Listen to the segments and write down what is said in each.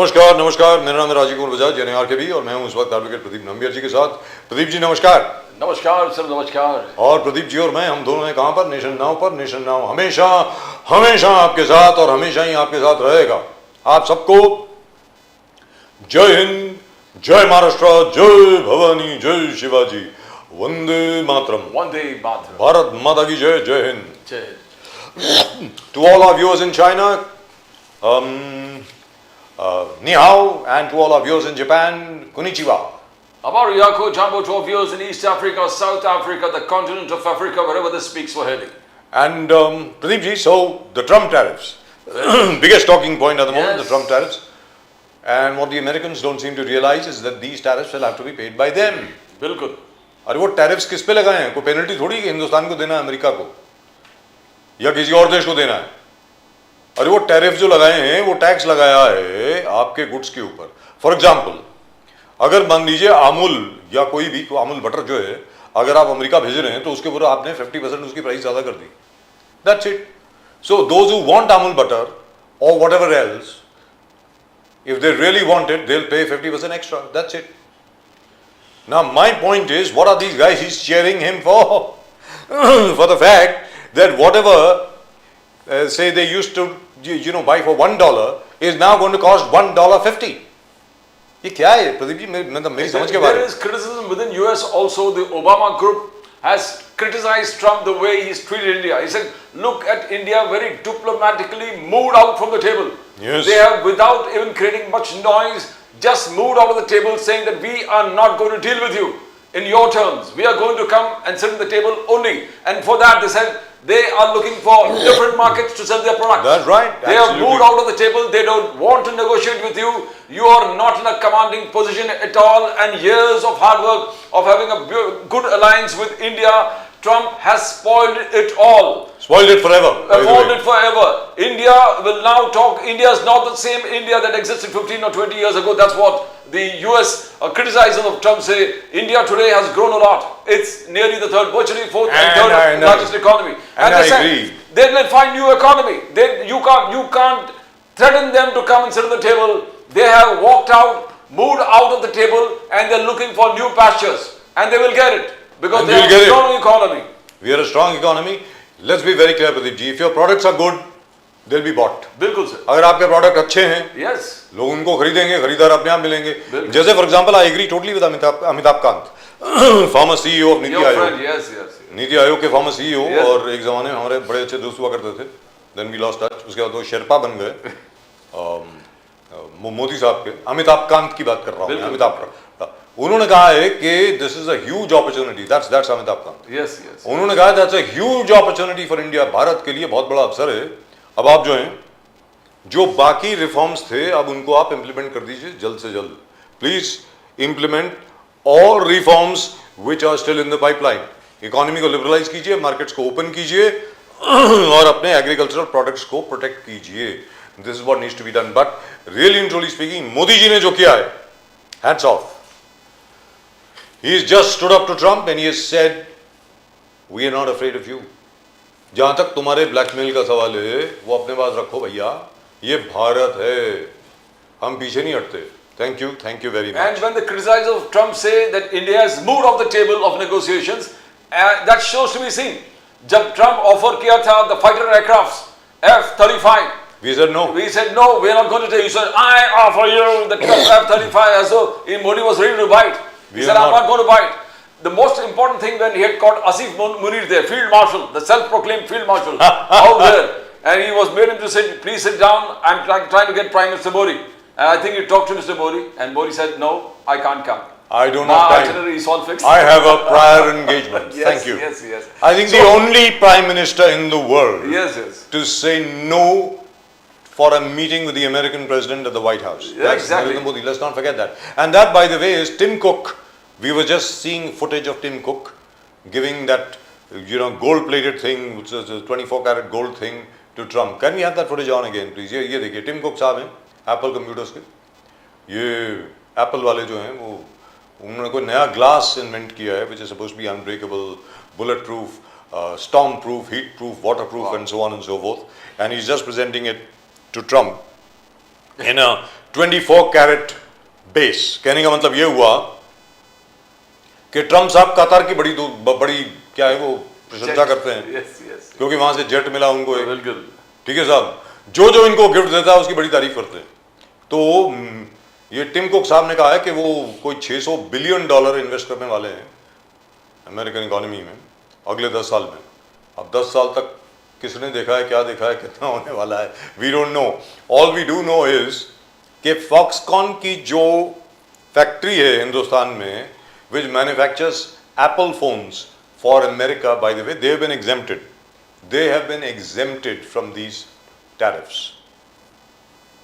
नमस्कार नमस्कार, मेरा नाम है राजीव कुमार बजाज यानी आरकेबी और मैं हूं इस वक्त एडवोकेट प्रदीप नंबियार जी के साथ। प्रदीप जी नमस्कार। नमस्कार सर, नमस्कार। और प्रदीप जी और मैं हम दोनों हैं कहां पर? नेशन नाउ पर। नेशन नाउ हमेशा हमेशा आपके साथ और हमेशा ही आपके साथ रहेगा। आप सबको जय हिंद, जय महाराष्ट्र, जय भवानी, जय शिवाजी, वंदे मातरम। वंदे मातरम। भारत माता की जय, जय हिंद। जय। To all our viewers in China, ni hao, and to all our viewers in Japan, konnichiwa. Amaru Yako Jumbo to our viewers in East Africa, South Africa, the continent of Africa, wherever they speak Swahili. And Pradeep ji, so the Trump tariffs, biggest talking point at the moment, the Trump tariffs. And what the Americans don't seem to realize is that these tariffs will have to be paid by them. बिल्कुल। अरे वो tariffs किस पे लगाए हैं? कोई penalty थोड़ी कि हिंदुस्तान को देना है, अमेरिका को या किसी और देश को देना है। अरे वो टैरिफ जो लगाए हैं वो टैक्स लगाया है आपके गुड्स के ऊपर। फॉर एग्जाम्पल, अगर मान लीजिए अमूल या कोई भी अमूल बटर जो है अगर आप अमेरिका भेज रहे हैं तो उसके ऊपर आपने 50% उसकी प्राइस ज्यादा कर दी। That's it. So those who want Amul butter और whatever else, if they really want it, they'll pay 50% extra. That's it. Now my point is, what are these guys cheering him for? For the fact that whatever say they used to buy for $1 is now going to cost $1.50. ये क्या है प्रदीप जी? मेरी समझ के बारे में। There is criticism within US also. The Obama group has criticized Trump the way he's treated India. He said, look at India very diplomatically moved out from the table. Yes. They have, without even creating much noise, just moved out of the table saying that we are not going to deal with you in your terms. We are going to come and sit at the table only. And for that they said they are looking for different markets to sell their products. That's right. They have moved out of the table. They don't want to negotiate with you. You are not in a commanding position at all. And years of hard work of having a good alliance with India, Trump has spoiled it all. Spoiled it forever. Spoiled it forever. India will now talk. India is not the same India that existed 15 or 20 years ago. That's what the US criticizers of Trump say. India today has grown a lot. It's nearly the third, virtually fourth and third largest economy. And I agree. They will find new economy. You can't threaten them to come and sit at the table. They have walked out, moved out of the table, and they're looking for new pastures. And they will get it. Because they have a strong economy. We are a strong economy. Let's be very clear, Pradeep ji. If your products are good, they'll be bought. बिल्कुल sir. अगर आपके product अच्छे हैं, yes, लोग उनको खरीदेंगे, खरीदार अपने आप मिलेंगे। जैसे for example, I agree totally with Amitabh Kant, former CEO of Niti Aayog. NITI Aayog के फॉर्मर सीईओ और एक जमाने में हमारे बड़े अच्छे दोस्त हुआ करते थे। Then we lost touch. उसके बाद वो शेरपा बन गए मोदी साहब के। अमिताभ कांत की बात कर रहा हूँ, अमिताभ का। उन्होंने कहा है कि this is a huge opportunity. That's Amitabh Kant. Yes yes. उन्होंने कहा that's a huge opportunity for India. Bharat के लिए बहुत बड़ा अवसर है। अब आप जो हैं, जो बाकी रिफॉर्म्स थे, अब उनको आप इंप्लीमेंट कर दीजिए जल्द से जल्द। Please implement all reforms which are still in the pipeline. Economy को लिबरलाइज कीजिए, मार्केट्स को ओपन कीजिए और अपने एग्रीकल्चरल प्रोडक्ट्स को प्रोटेक्ट कीजिए। This is what needs to be done. But really and truly speaking, Modi ji ने जो किया है, hats off. He's just stood up to Trump and he has said, we are not afraid of you. जहां तक तुम्हारे blackmail का सवाल है, वो अपने पास रखो भैया। ये भारत है, हम पीछे नहीं हटते। Thank you very much. And when the criticizers of Trump say that India has moved off the table of negotiations, that shows to be seen. जब Trump offer किया था the fighter aircrafts F-35, we said no. We said no, we are not going to take. You said I offer you the F-35 as though Modi was ready to bite. He said, I'm not going to bite. The most important thing when he had caught Asif Munir there, Field Marshal, the self-proclaimed Field Marshal, out there, and he was made him to say, please sit down, I'm trying to get Prime Minister Modi. And I think he talked to Mr. Modi, and Modi said, no, I can't come. I don't have time. Itinerary is all fixed. I have a prior engagement. Yes, Thank you. Yes. I think the only Prime Minister in the world to say no for a meeting with the American President at the White House. Yeah, exactly. Narendra Modi. Let's not forget that. And that, by the way, is Tim Cook. We were just seeing footage of Tim Cook giving that, gold-plated thing, which is a 24-karat gold thing, to Trump. Can we have that footage on again, please? ये देखिए, Tim Cook साहब हैं, Apple Computers के। ये Apple वाले जो हैं, वो उन्होंने कोई नया ग्लास इन्वेंट किया है, which is supposed to be unbreakable, bulletproof, storm-proof, heat-proof, waterproof, and so on and so forth. And he's just presenting it to Trump in a 24 carat base. कहने का मतलब ये हुआ कि ट्रम्प साहब कतार की बड़ी क्या है वो प्रशंसा करते हैं, यस यस, क्योंकि वहां से जेट मिला उनको एक। बिल्कुल। ठीक है साहब, जो जो इनको गिफ्ट देता है उसकी बड़ी तारीफ करते हैं। तो ये टिम कुक साहब ने कहा है कि वो कोई $600 बिलियन इन्वेस्ट करने वाले हैं अमेरिकन इकोनॉमी में अगले 10 साल में। अब 10 साल तक किसने देखा है, क्या देखा है, कितना होने वाला है, we don't know. All we do know is कि फॉक्सकॉन की जो फैक्ट्री है हिंदुस्तान में, which manufactures Apple phones for America, by the way they have been exempted, they have been exempted from these tariffs.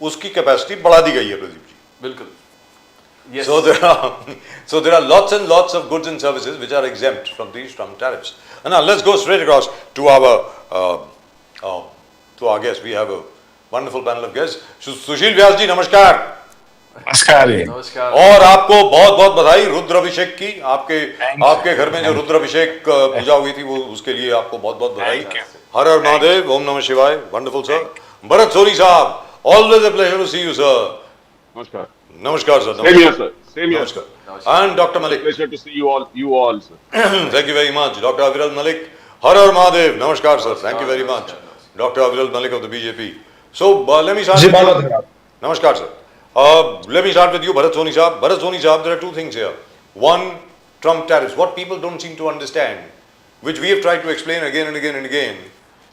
उसकी कैपेसिटी बढ़ा दी गई है प्रदीप जी, बिल्कुल। Yes. So there are lots and lots of goods and services which are exempt from these Trump tariffs. And now let's go straight across to our guests. We have a wonderful panel of guests. सुशील व्यास जी नमस्कार। नमस्कार जी। नमस्कार। और आपको बहुत बहुत बधाई रुद्राभिषेक की। आपके घर में जो रुद्राभिषेक पूजा हुई थी वो उसके लिए आपको बहुत बहुत बधाई। हर हर महादेव, ओम नमः शिवाय। Wonderful sir. भरत सोनी साहब, always a pleasure to see you sir. नमस्कार। नमस्कार sir. Same here, sir. Same here, sir. And Dr. Malik. Pleasure to see you all, sir. Thank you very much. Dr. Aviral Malik. Har Har Mahadev. Namaskar, sir. Thank you very much. Dr. Aviral Malik of the BJP. So, let me start with you. Namaskar, sir. Let me start with you, Bharat Soni Saab. Bharat Soni Saab, there are two things here. One, Trump tariffs. What people don't seem to understand, which we have tried to explain again and again and again.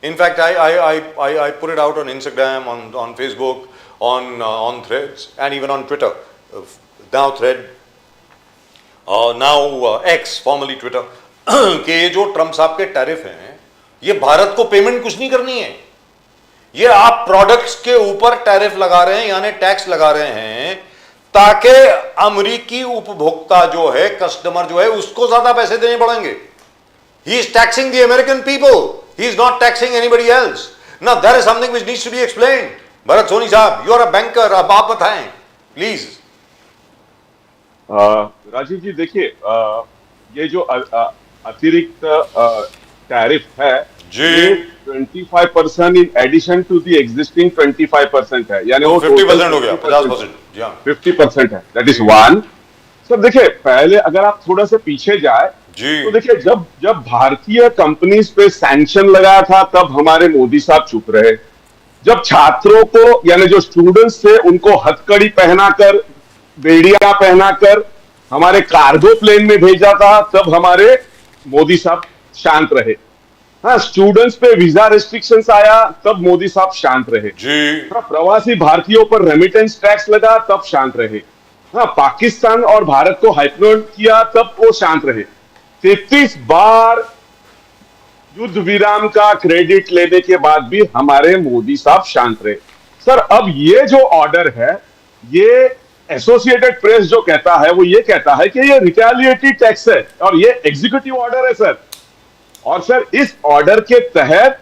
In fact, I put it out on Instagram, on Facebook, on Threads, and even on Twitter. Now Thread, now X, formerly Twitter, कि ये जो Trump साहब के tariff हैं, ये भारत को payment कुछ नहीं करनी है। ये आप प्रोडक्ट्स के ऊपर टैरिफ लगा रहे हैं, यानी टैक्स लगा रहे हैं, ताकि अमेरिकी उपभोक्ता जो है, कस्टमर जो है, उसको ज्यादा पैसे देने पड़ेंगे। He is taxing the American people. He is not taxing anybody else. Now that is something which needs to be explained. Bharat Soni साहब, you are a banker, अब आप बताएं, प्लीज। राजीव जी देखिए, ये जो अतिरिक्त टैरिफ है जी, 25% in addition to the existing 25% है, यानी वो 50% हो गया, 50%। 50% है, दैट इज वन। सर देखिए, पहले अगर आप थोड़ा सा पीछे जाए तो देखिए, जब भारतीय कंपनीज पे सैंक्शन लगाया था तब हमारे मोदी साहब चुप रहे। जब छात्रों को, यानी जो स्टूडेंट्स थे, उनको हथकड़ी पहनाकर, बेड़िया पहनाकर हमारे कार्गो प्लेन में भेजा था, तब हमारे मोदी साहब शांत रहे। हाँ, स्टूडेंट्स पे वीजा रेस्ट्रिक्शंस आया तब मोदी साहब शांत रहे जी। प्रवासी भारतीयों पर रेमिटेंस टैक्स लगा तब शांत रहे। हाँ, पाकिस्तान और भारत को हाइपनोट किया तब वो शांत रहे। 33 बार युद्ध विराम का क्रेडिट लेने के बाद भी हमारे मोदी साहब शांत रहे। सर, अब ये जो ऑर्डर है, ये एसोसिएटेड प्रेस जो कहता है, वो ये कहता है कि ये रिटेलिएटरी टैक्स है और ये एग्जीक्यूटिव ऑर्डर है सर। और सर, इस ऑर्डर के तहत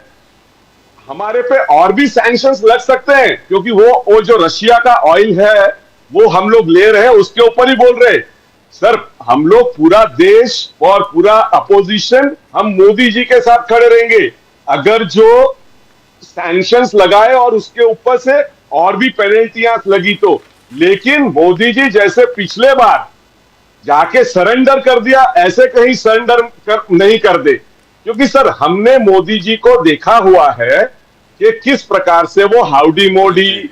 हमारे पे और भी सैंक्शंस लग सकते हैं, क्योंकि वो जो रशिया का ऑयल है वो हम लोग ले रहे हैं, उसके ऊपर ही बोल रहे हैं। सर, हम लोग पूरा देश और पूरा अपोजिशन, हम मोदी जी के साथ खड़े रहेंगे अगर जो सैंक्शंस लगाए और उसके ऊपर से और भी पेनल्टियां लगी तो। लेकिन मोदी जी जैसे पिछले बार जाके सरेंडर कर दिया, ऐसे कहीं सरेंडर नहीं कर दे, क्योंकि सर हमने मोदी जी को देखा हुआ है कि किस प्रकार से वो हाउडी मोडी,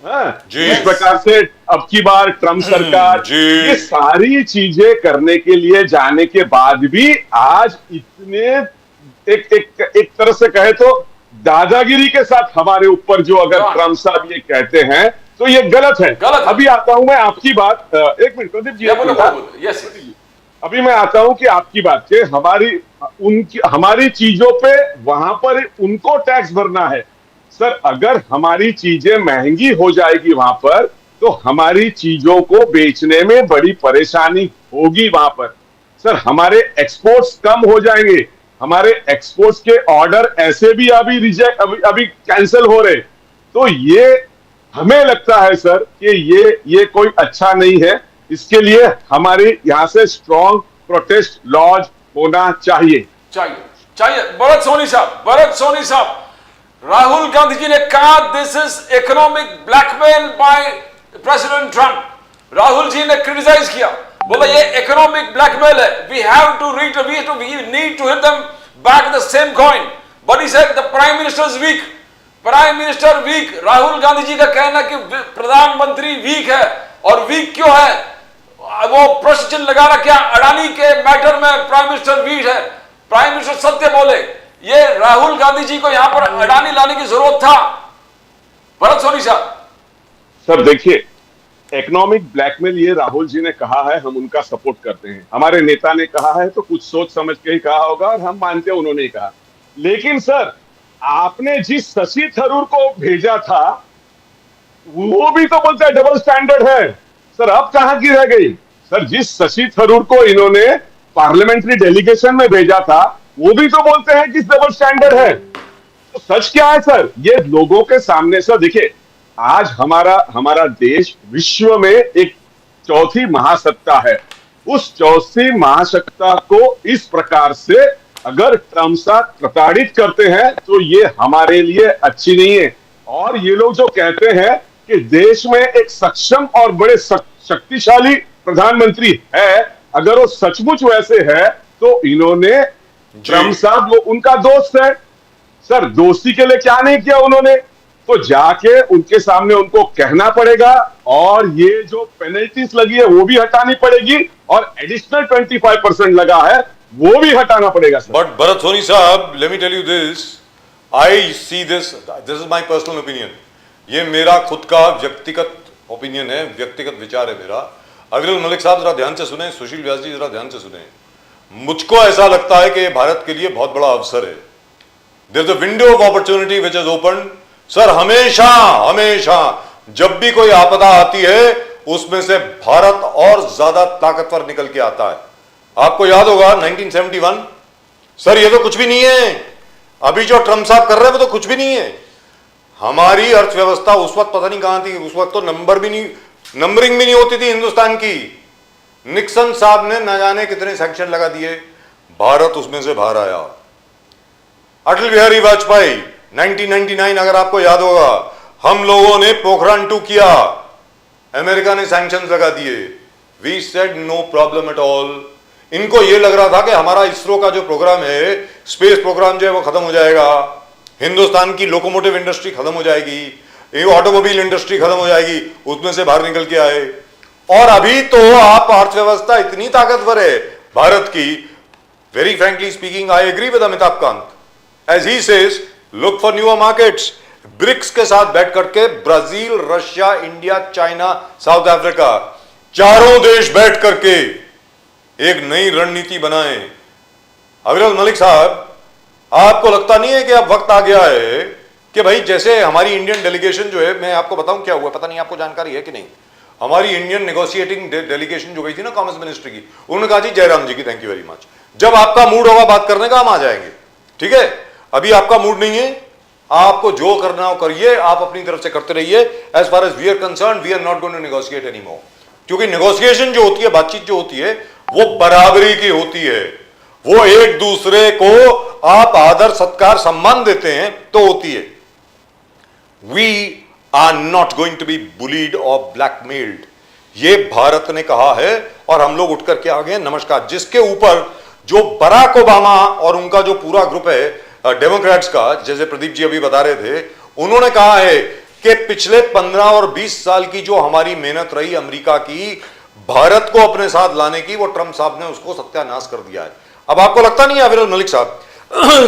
इस प्रकार से अब की बार ट्रम्प सरकार, ये सारी चीजें करने के लिए जाने के बाद भी आज इतने एक तरह से कहे तो दादागिरी के साथ हमारे ऊपर जो अगर ट्रम्प साहब ये कहते हैं तो ये गलत है। अभी आता हूं मैं आपकी बात, एक मिनट प्रदीप जी, अभी मैं आता हूं कि आपकी बात के हमारी चीजों पे वहां पर उनको टैक्स भरना है। सर, अगर हमारी चीजें महंगी हो जाएगी वहां पर, तो हमारी चीजों को बेचने में बड़ी परेशानी होगी वहां पर। सर, हमारे एक्सपोर्ट्स कम हो जाएंगे, हमारे एक्सपोर्ट्स के ऑर्डर ऐसे भी अभी कैंसिल हो रहे। तो ये हमें लगता है सर कि ये कोई अच्छा नहीं है। इसके लिए हमारे यहां से स्ट्रॉन्ग प्रोटेस्ट लॉज होना चाहिए। भरत सोनी साहब, राहुल गांधी जी ने कहा this is economic blackmail by president Trump. Rahul ji ने क्रिटिसाइज किया, बोला ये इकोनॉमिक ब्लैकमेल है, we need to hit them back the same coin, but he said the prime minister is weak. Prime minister weak, Rahul Gandhi ji का कहना कि प्रधानमंत्री वीक है, और वीक क्यों है? वो प्रश्न चिन्ह लगा रखा अडानी के मैटर में प्राइम मिनिस्टर वीक है। प्राइम मिनिस्टर सत्य बोले, ये राहुल गांधी जी को यहां पर अडानी लाने की जरूरत था। भरत सोनी साहब। सर देखिए, इकोनॉमिक ब्लैकमेल ये राहुल जी ने कहा है, हम उनका सपोर्ट करते हैं। हमारे नेता ने कहा है तो कुछ सोच समझ के ही कहा होगा, और हम मानते हैं उन्होंने ही कहा। लेकिन सर, आपने जिस शशि थरूर को भेजा था, वो भी तो बोलता है डबल स्टैंडर्ड है। सर अब कहां की रह गई? सर जिस शशि थरूर को इन्होंने पार्लियामेंट्री डेलीगेशन में भेजा था, वो भी तो बोलते हैं कि डबल स्टैंडर्ड है। तो सच क्या है सर? ये लोगों के सामने सर देखिए, आज हमारा देश विश्व में एक चौथी महासत्ता है। उस चौथी महासत्ता को इस प्रकार से अगर ट्रम्प साहब प्रताड़ित करते हैं तो ये हमारे लिए अच्छी नहीं है। और ये लोग जो कहते हैं कि देश में एक सक्षम और बड़े शक्तिशाली प्रधानमंत्री है, अगर वो सचमुच वैसे है तो इन्होंने ट्रम्प साहब वो उनका दोस्त है। सर दोस्ती के लिए क्या नहीं किया उन्होंने? तो जाके उनके सामने उनको कहना पड़ेगा, और ये जो पेनल्टीज लगी है वो भी हटानी पड़ेगी, और एडिशनल 25% लगा है वो भी हटाना पड़ेगा सर। बट भरत सोनी साहब, let me tell you this, I see this is my personal opinion. ये मेरा खुद का व्यक्तिगत ओपिनियन है, व्यक्तिगत विचार है मेरा। अविरल मलिक साहब जरा ध्यान से सुने, सुशील व्यास जी जरा ध्यान से सुने। मुझको ऐसा लगता है कि भारत के लिए बहुत बड़ा अवसर है। There is a window of opportunity which is open. Sir हमेशा हमेशा जब भी कोई आपदा आती है, उसमें से भारत और ज्यादा ताकतवर निकल के आता है। आपको याद होगा 1971। सर ये तो कुछ भी नहीं है, अभी जो ट्रम्प साहब कर रहे हैं वो तो कुछ भी नहीं है। हमारी अर्थव्यवस्था उस वक्त पता नहीं कहां थी, उस वक्त तो नंबरिंग भी नहीं होती थी हिंदुस्तान की। निक्सन साहब ने न जाने कितने सैंक्शन लगा दिए, भारत उसमें से बाहर आया। अटल बिहारी वाजपेयी 1999, अगर आपको याद होगा, हम लोगों ने पोखरान 2 किया, अमेरिका ने सैंक्शंस लगा दिए। We said no problem at all. इनको यह लग रहा था कि हमारा इसरो का जो प्रोग्राम है, स्पेस प्रोग्राम जो है वो खत्म हो जाएगा, हिंदुस्तान की लोकोमोटिव इंडस्ट्री खत्म हो जाएगी, ऑटोमोबाइल इंडस्ट्री खत्म हो जाएगी, उसमें से बाहर निकल के आए। और अभी तो आप अर्थव्यवस्था इतनी ताकतवर है भारत की। Very frankly speaking, I agree with Amitabh Kant as he says, look for newer markets. BRICS के साथ बैठ करके Brazil, Russia, India, China, South Africa, चारों देश बैठ करके एक नई रणनीति बनाएं। अविरल मलिक साहब, आपको लगता नहीं है कि अब वक्त आ गया है कि भाई, जैसे हमारी इंडियन डेलीगेशन जो है, मैं आपको बताऊं क्या हुआ, पता नहीं आपको जानकारी है कि नहीं। हमारी इंडियन नेगोशिएटिंग डेलीगेशन जो गई थी ना कॉमर्स मिनिस्ट्री की, उन्होंने कहा जी जयराम जी की थैंक यू वेरी मच, जब आपका मूड होगा बात करने का हम आ जाएंगे। ठीक है, अभी आपका मूड नहीं है, आपको जो करना हो करिए, आप अपनी तरफ से करते रहिए। As far as we are concern, we are not going to negotiate any more, क्योंकि नेगोशिएशन जो होती है, बातचीत जो होती है, वो बराबरी की होती है। वो एक दूसरे को आप आदर, सत्कार, सम्मान देते हैं तो होती है। We are not going to be bullied और ब्लैकमेल्ड, ये भारत ने कहा है, और हम लोग उठ करके आ गए। नमस्कार। जिसके ऊपर जो बराक ओबामा और उनका जो पूरा ग्रुप है डेमोक्रेट्स का, जैसे प्रदीप जी अभी बता रहे थे, उन्होंने कहा है कि पिछले 15 और 20 साल की जो हमारी मेहनत रही अमेरिका की भारत को अपने साथ लाने की, वो ट्रम्प साहब ने उसको सत्यानाश कर दिया है। अब आपको लगता नहीं है अविरल मलिक साहब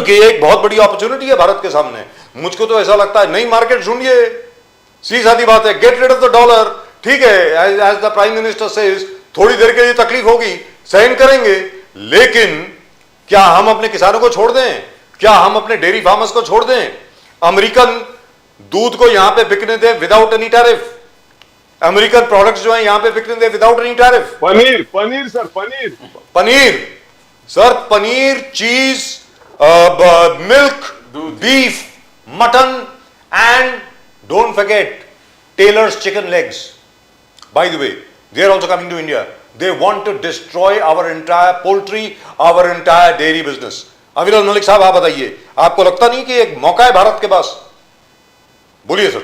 कि ये एक बहुत बड़ी अपॉर्चुनिटी है भारत के सामने? मुझको तो ऐसा लगता है, नई मार्केट ढूंढिए, सीधी सादी बात है, get rid of the dollar. ठीक है, as the prime minister says, थोड़ी देर के लिए तकलीफ होगी, सहन करेंगे, लेकिन क्या हम अपने किसानों को छोड़ दें? क्या हम अपने डेयरी फार्मर्स को छोड़ दें? अमेरिकन दूध को यहां पे बिकने दें without any tariff? American products जो है यहां पे बिकने दें without any tariff? Paneer sir, paneer, cheese, milk, beef, mutton, and don't forget tailors chicken legs. By the way, they are also coming to India. They want to destroy our entire poultry, our entire dairy business. अविरल मलिक साहब, आप बताइए, आपको लगता नहीं कि एक मौका है भारत के पास? बोलिए सर।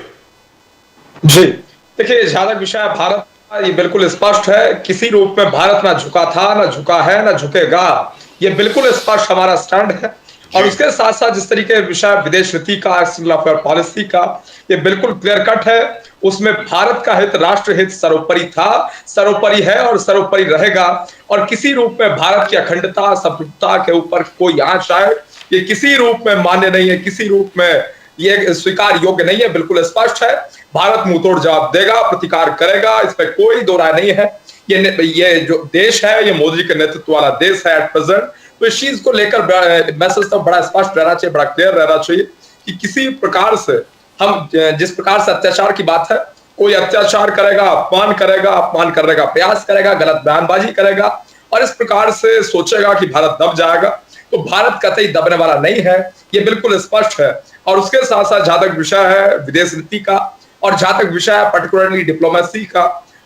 जी देखिए, जहां तक विषय है भारत का, ये बिल्कुल स्पष्ट है, किसी रूप में भारत ना झुका था, ना झुका है, ना झुकेगा। ये बिल्कुल स्पष्ट हमारा स्टैंड है। और जी। उसके साथ साथ जिस तरीके विषय विदेश नीति का, एक्सटर्नल अफेयर पॉलिसी का, ये बिल्कुल क्लियर कट है। उसमें भारत का हित, राष्ट्र हित सर्वोपरि था, सर्वोपरि है और सर्वोपरि रहेगा। और किसी रूप में भारत की अखंडता, संप्रभुता के ऊपर कोई आंच आए, ये किसी रूप में मान्य नहीं है, किसी रूप में ये स्वीकार योग्य नहीं है। बिल्कुल स्पष्ट है, भारत मुंहतोड़ जवाब देगा, प्रतिकार करेगा, इसमें कोई दो राय नहीं है। ये जो देश है, ये मोदी जी के नेतृत्व वाला देश है एट प्रेजेंट। तो इस चीज को लेकर मैसेज तो बड़ा स्पष्ट रहना चाहिए, बड़ा क्लियर रहना चाहिए कि किसी प्रकार से हम, जिस प्रकार से अत्याचार की बात है, कोई अत्याचार करेगा, अपमान करेगा, अपमान करने का प्रयास करेगा, गलत बयानबाजी करेगा और इस प्रकार से सोचेगा कि भारत दब जाएगा, तो भारत कतई दबने वाला नहीं है, ये बिल्कुल स्पष्ट है। और उसके साथ साथ जहां तक विषय है विदेश नीति का, और जहां तक विषय है पर्टिकुलरली डिप्लोमेसी का,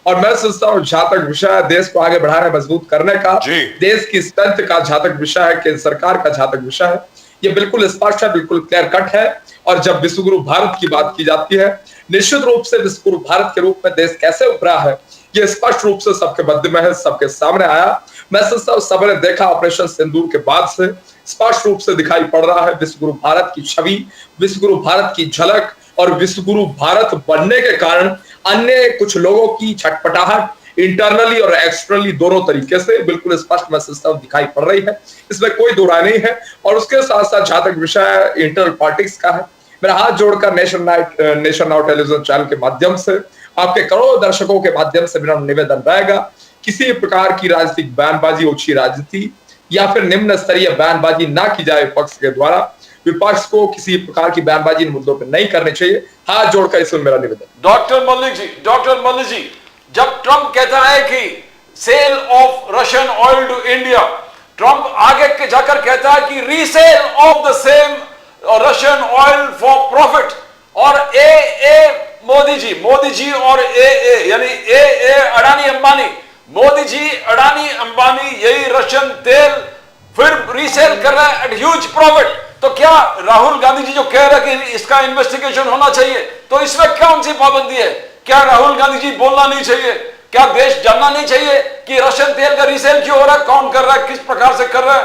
और मैं सोचता हूँ जहां तक विषय है देश को आगे बढ़ाने, मजबूत करने का, देश की स्ट्रेंथ का जहां तक विषय है, केंद्र सरकार का जहां तक विषय है, ये बिल्कुल स्पष्ट है, बिल्कुल क्लियर कट है। और जब विश्वगुरु भारत की बात की जाती है, निश्चित रूप से विश्वगुरु भारत के रूप में देश कैसे उभरा है, ये स्पष्ट रूप से सबके मध्य में है, सबके सामने आया। मैं सोचता हूँ सबने देखा, ऑपरेशन सिंदूर के बाद से स्पष्ट रूप से दिखाई पड़ रहा है विश्वगुरु भारत की छवि, विश्वगुरु भारत की झलक, और विश्वगुरु भारत बनने के कारण अन्य कुछ लोगों की छटपटाहट इंटरनली और एक्सटर्नली दोनों तरीके से बिल्कुल स्पष्ट मैसेज दिखाई पड़ रही है, इसमें कोई दो राय नहीं है। और उसके साथ साथ जहां तक विषय इंटरनल पॉलिटिक्स का है, मेरा हाथ जोड़कर नेशन नाउ टेलीविजन चैनल के माध्यम से, आपके करोड़ों दर्शकों के माध्यम से मेरा निवेदन रहेगा, किसी प्रकार की राजनीतिक बयानबाजी, ओछी राजनीति या फिर निम्न स्तरीय बयानबाजी ना की जाए विपक्ष के द्वारा। विपक्ष को किसी प्रकार की बयानबाजी इन मुद्दों पे नहीं करनी चाहिए। हाथ जोड़कर इसमें मेरा निवेदन। डॉक्टर मल्लिक जी, जब ट्रंप कहता है कि sale of Russian oil to India, Trump आगे जाकर कहता है कि resale of the same Russian oil for profit. और मोदी जी और यानी अडानी अंबानी, मोदी जी अडानी अंबानी यही रशियन तेल फिर रीसेल कर रहा है एट ह्यूज प्रॉफिट। तो क्या राहुल गांधी जी जो कह रहे हैं कि इसका इन्वेस्टिगेशन होना चाहिए, तो इसमें कौन सी पाबंदी है? क्या राहुल गांधी जी बोलना नहीं चाहिए? क्या देश जानना नहीं चाहिए कि रशियन तेल का रीसेल क्यों हो रहा है, कौन कर रहा है, किस प्रकार से कर रहा है?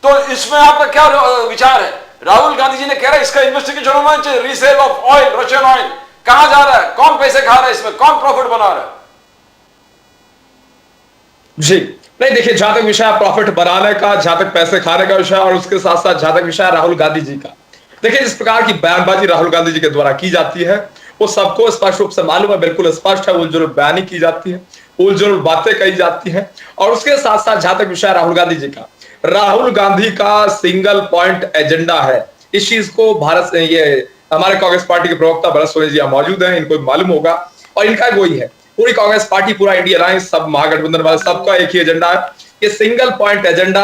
तो इसमें आपका क्या विचार है? राहुल गांधी जी ने कह रहा है इसका इन्वेस्टिगेशन होना चाहिए, resale of oil, Russian oil कहां जा रहा है, कौन पैसे खा रहा है, इसमें कौन प्रॉफिट बना रहा है? जी नहीं, देखिए, जहां तक विषय प्रॉफिट बनाने का, जहां तक पैसे खाने का विषय, और उसके साथ साथ जहां तक विषय राहुल गांधी जी का, देखिए इस प्रकार की बयानबाजी राहुल गांधी जी के द्वारा की जाती है, वो सबको स्पष्ट रूप से मालूम है, बिल्कुल स्पष्ट है। उलझुल बयानी की जाती है, उलझुल बातें कही जाती हैं। और उसके साथ साथ जहां तक विषय राहुल गांधी जी का, राहुल गांधी का सिंगल पॉइंट एजेंडा है। इस चीज को भारत से, ये हमारे कांग्रेस पार्टी के प्रवक्ता भरत सोनी जी मौजूद हैं, इनको मालूम होगा, और इनका वही है। पूरी कांग्रेस पार्टी, पूरा इंडिया अलायंस, सब महागठबंधन वाले, सबका एक ही एजेंडा है, ये सिंगल पॉइंट एजेंडा,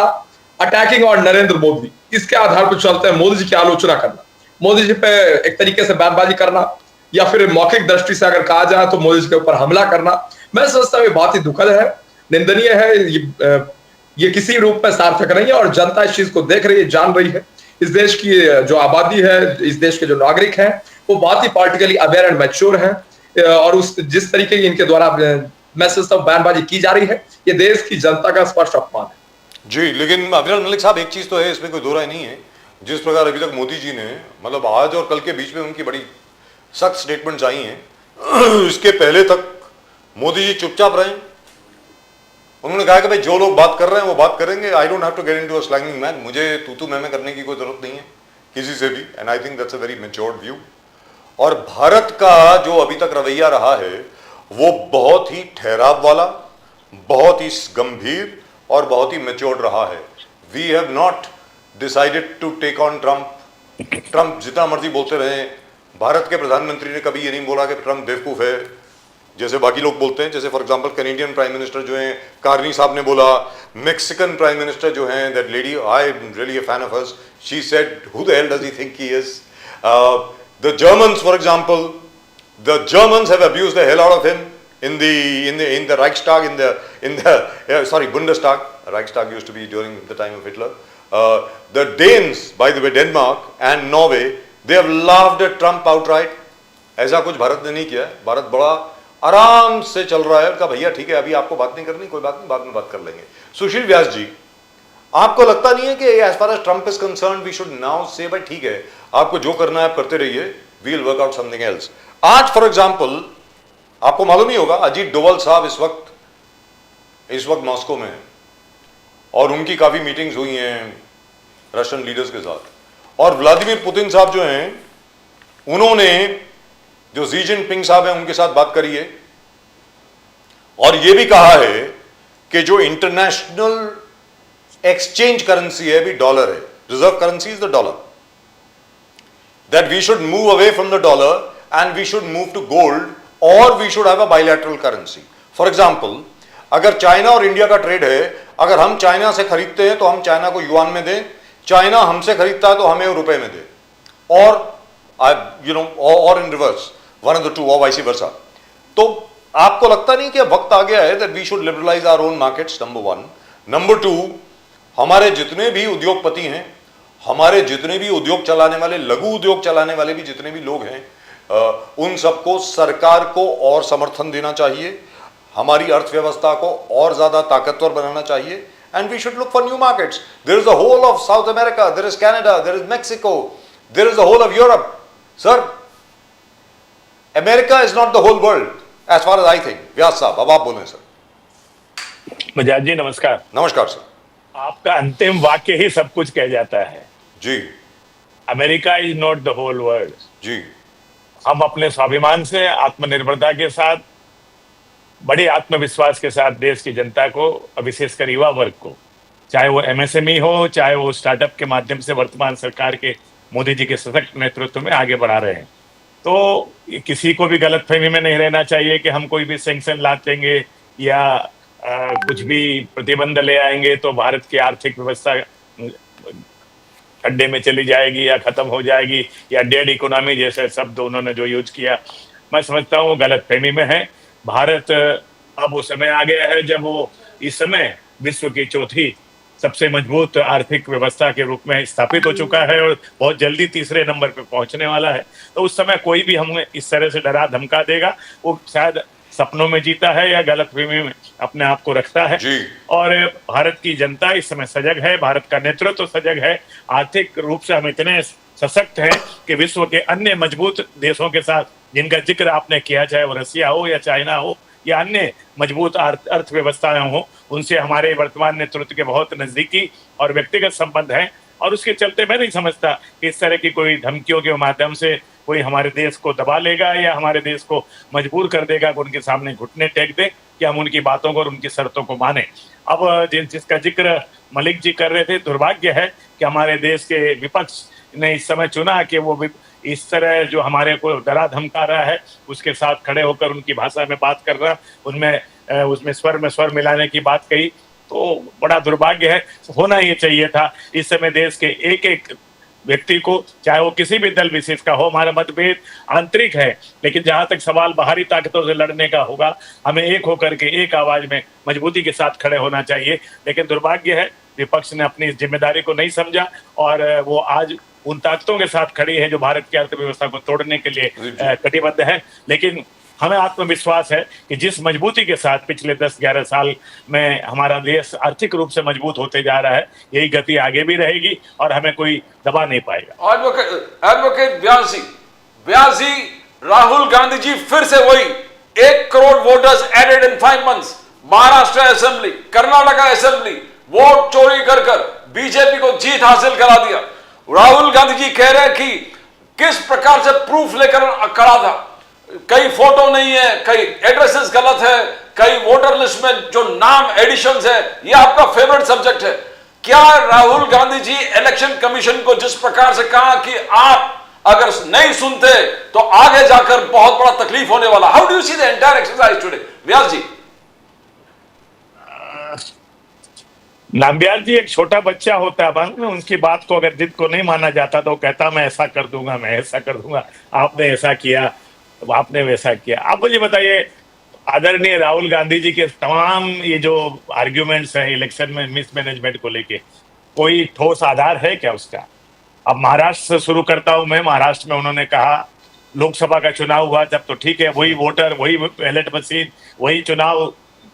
अटैकिंग और नरेंद्र मोदी। इसके आधार पर चलते हैं, मोदी जी की आलोचना करना, मोदी जी पे एक तरीके से बयानबाजी करना, या फिर मौखिक दृष्टि से अगर कहा जाए तो मोदी जी के ऊपर हमला करना। मैं समझता हूँ ये बहुत ही दुखद है, निंदनीय है, ये किसी रूप में सार्थक नहीं है। और जनता इस चीज को देख रही है, जान रही है। इस देश की जो आबादी है, इस देश के जो नागरिक हैं, वो बहुत ही पॉलिटिकली अवेयर एंड मैच्योर हैं। और उस जिस तरीके की इनके द्वारा मैसेज बयानबाजी की जा रही है, ये देश की जनता का स्पष्ट अपमान है। जी, लेकिन अफजल मलिक साहब, एक चीज तो है, इसमें कोई दो राय नहीं है, जिस प्रकार अभी तक मोदी जी ने, मतलब आज और कल के बीच में उनकी बड़ी सख्त स्टेटमेंट्स आई हैं, इसके पहले तक मोदी जी चुपचाप रहे। उन्होंने कहा कि भाई जो लोग बात कर रहे हैं वो बात करेंगे, I don't have to get into a slanging man, मुझे तू मैं करने की कोई जरूरत नहीं है किसी से भी। And I think that's a very matured view. और भारत का जो अभी तक रवैया रहा है वो बहुत ही ठहराव वाला, बहुत ही गंभीर और बहुत ही मैच्योर्ड रहा है। We have not decided to take on Trump. Trump जितना मर्जी बोलते रहे, भारत के प्रधानमंत्री ने कभी ये नहीं बोला कि ट्रंप बेवकूफ है, जैसे बाकी लोग बोलते हैं। जैसे for example Canadian prime minister जो हैं, कार्नी साहब ने बोला, मैक्सिकन प्राइम मिनिस्टर जो हैं, that lady, I am really a fan of hers, she said who the hell does he think he is. The Germans, for example, the Germans have abused the hell out of him in the Reichstag, Bundestag. Reichstag used to be during the time of Hitler. The Danes, by the way, Denmark and Norway, they have laughed at Trump outright. ऐसा कुछ भारत ने नहीं किया है। भारत बड़ा आराम से चल रहा है। कहा भैया ठीक है, अभी आपको बात नहीं करनी, कोई बात नहीं, बाद में बात कर लेंगे। सुशील व्यास जी, आपको लगता नहीं है कि as far as Trump is concern we should now say भाई ठीक है, आपको जो करना है आप करते रहिए, we will work out something else. आज फॉर एग्जांपल आपको मालूम ही होगा, अजीत डोभाल साहब इस वक्त मॉस्को में हैं और उनकी काफी मीटिंग्स हुई हैं रशियन लीडर्स के साथ। और व्लादिमीर पुतिन साहब जो हैं, उन्होंने जो जी जिनपिंग साहब हैं उनके साथ बात करी है और यह भी कहा है कि जो इंटरनेशनल एक्सचेंज करेंसी है भी डॉलर है, reserve currency is the dollar, that we should move away from the dollar and we should move to gold और we should have a bilateral currency. For example, अगर China और India का trade है, अगर हम China से खरीदते हैं तो हम चाइना को युआन में दें, चाइना हमसे खरीदता है तो हमें रुपए में दे, और और in reverse, one of the two, और वाइस वर्सा। तो आपको लगता नहीं कि वक्त आ गया है that we should liberalise our own markets, number one. Number two, हमारे जितने भी उद्योगपति हैं, हमारे जितने भी उद्योग चलाने वाले, लघु उद्योग चलाने वाले भी जितने भी लोग हैं, उन सबको सरकार को और समर्थन देना चाहिए, हमारी अर्थव्यवस्था को और ज्यादा ताकतवर बनाना चाहिए, and we should look for new markets. There is the whole of South America, there is Canada, there is Mexico, there is the whole of Europe. Sir, America is not the whole world as far as I think. व्यास साहब, अब आप बोलें sir. Bajaj जी नमस्कार। नमस्कार sir. आपका अंतिम वाक्य ही सब कुछ कह जाता है। जी। America is not the whole world. जी। हम अपने स्वाभिमान से, आत्मनिर्भरता के साथ, बड़े आत्मविश्वास के साथ देश की जनता को, विशेषकर युवा वर्ग को, चाहे वो एमएसएमई हो, चाहे वो स्टार्टअप के माध्यम से वर्तमान सरकार के मोदी जी के सशक्त नेतृत्व में आगे बढ़ा रहे हैं। तो किसी को भी गलतफहमी में नहीं रहना चाहिए कि हम कोई भी सैंक्शन ला देंगे या कुछ भी प्रतिबंध ले आएंगे तो भारत की आर्थिक व्यवस्था खड्डे में चली जाएगी या खत्म हो जाएगी या डेड इकोनॉमी जैसे शब्द उन्होंने जो यूज किया, मैं समझता हूँ गलतफहमी में है। भारत अब वो समय आ गया है जब वो इस समय विश्व की चौथी सबसे मजबूत आर्थिक व्यवस्था के रूप में स्थापित हो चुका है और बहुत जल्दी तीसरे नंबर पे पहुंचने वाला है। तो उस समय कोई भी हमें इस तरह से डरा धमका देगा, वो शायद सपनों में जीता है या गलतफहमी में अपने आप को रखता है। और भारत की जनता इस समय सजग है, भारत का नेतृत्व सजग है। आर्थिक रूप से हम इतने सशक्त हैं कि विश्व के अन्य मजबूत देशों के साथ जिनका जिक्र आपने किया, चाहे वो रसिया हो या चाइना हो या अन्य मजबूत अर्थव्यवस्थाएं हो, उनसे हमारे वर्तमान नेतृत्व के बहुत नजदीकी और व्यक्तिगत संबंध हैं। और उसके चलते मैं नहीं समझता कि इस तरह की कोई धमकियों के माध्यम से कोई हमारे देश को दबा लेगा या हमारे देश को मजबूर कर देगा कि उनके सामने घुटने टेक दे कि हम उनकी बातों को और उनकी शर्तों को माने। अब जिसका जिक्र मलिक जी कर रहे थे, दुर्भाग्य है कि हमारे देश के विपक्ष ने इस समय चुना कि वो इस तरह जो हमारे को डरा धमका रहा है उसके साथ खड़े होकर उनकी भाषा में बात कर रहा, उसमें स्वर में स्वर मिलाने की बात कही, तो बड़ा दुर्भाग्य है। होना ये चाहिए था इस समय देश के एक एक व्यक्ति को, चाहे वो किसी भी दल विशेष का हो, हमारा मतभेद आंतरिक है, लेकिन जहां तक सवाल बाहरी ताकतों से लड़ने का होगा, हमें एक होकर के एक आवाज में मजबूती के साथ खड़े होना चाहिए। लेकिन दुर्भाग्य है विपक्ष ने अपनी जिम्मेदारी को नहीं समझा और वो आज उन ताकतों के साथ खड़ी है जो भारत की अर्थव्यवस्था को तोड़ने के लिए कटिबद्ध है। लेकिन हमें आत्मविश्वास है कि जिस मजबूती के साथ पिछले 10-11 साल में हमारा देश आर्थिक रूप से मजबूत होते जा रहा है, यही गति आगे भी रहेगी और हमें कोई दबा नहीं पाएगा। एडवोकेट व्यास जी, राहुल गांधी जी फिर से वही 1 crore voters added in 5 months, Maharashtra assembly, Karnataka assembly, vote चोरी कर बीजेपी को जीत हासिल करा दिया। राहुल गांधी जी कह रहे हैं कि किस प्रकार से प्रूफ लेकर खड़ा था, कई फोटो नहीं है, कई एड्रेसेस गलत है, कई वोटर लिस्ट में जो नाम एडिशंस है, ये आपका फेवरेट सब्जेक्ट है। क्या राहुल गांधी जी इलेक्शन कमीशन को जिस प्रकार से कहा कि आप अगर नहीं सुनते तो आगे जाकर बहुत बड़ा तकलीफ होने वाला, how do you see the entire exercise today? Vyas ji. Nambiyal ji, एक छोटा बच्चा होता है, बाद में उनकी बात को अगर जिद को नहीं माना जाता तो कहता मैं ऐसा कर दूंगा, मैं ऐसा कर दूंगा, आपने ऐसा किया, आपने वैसा किया। आप मुझे बताइए, आदरणीय राहुल गांधी जी के तमाम ये जो आर्ग्यूमेंट्स हैं इलेक्शन में मिसमैनेजमेंट को लेके, कोई ठोस आधार है क्या उसका? अब महाराष्ट्र से शुरू करता हूं मैं। महाराष्ट्र में उन्होंने कहा लोकसभा का चुनाव हुआ जब तो ठीक है, वही वोटर, वही बैलेट मशीन, वही चुनाव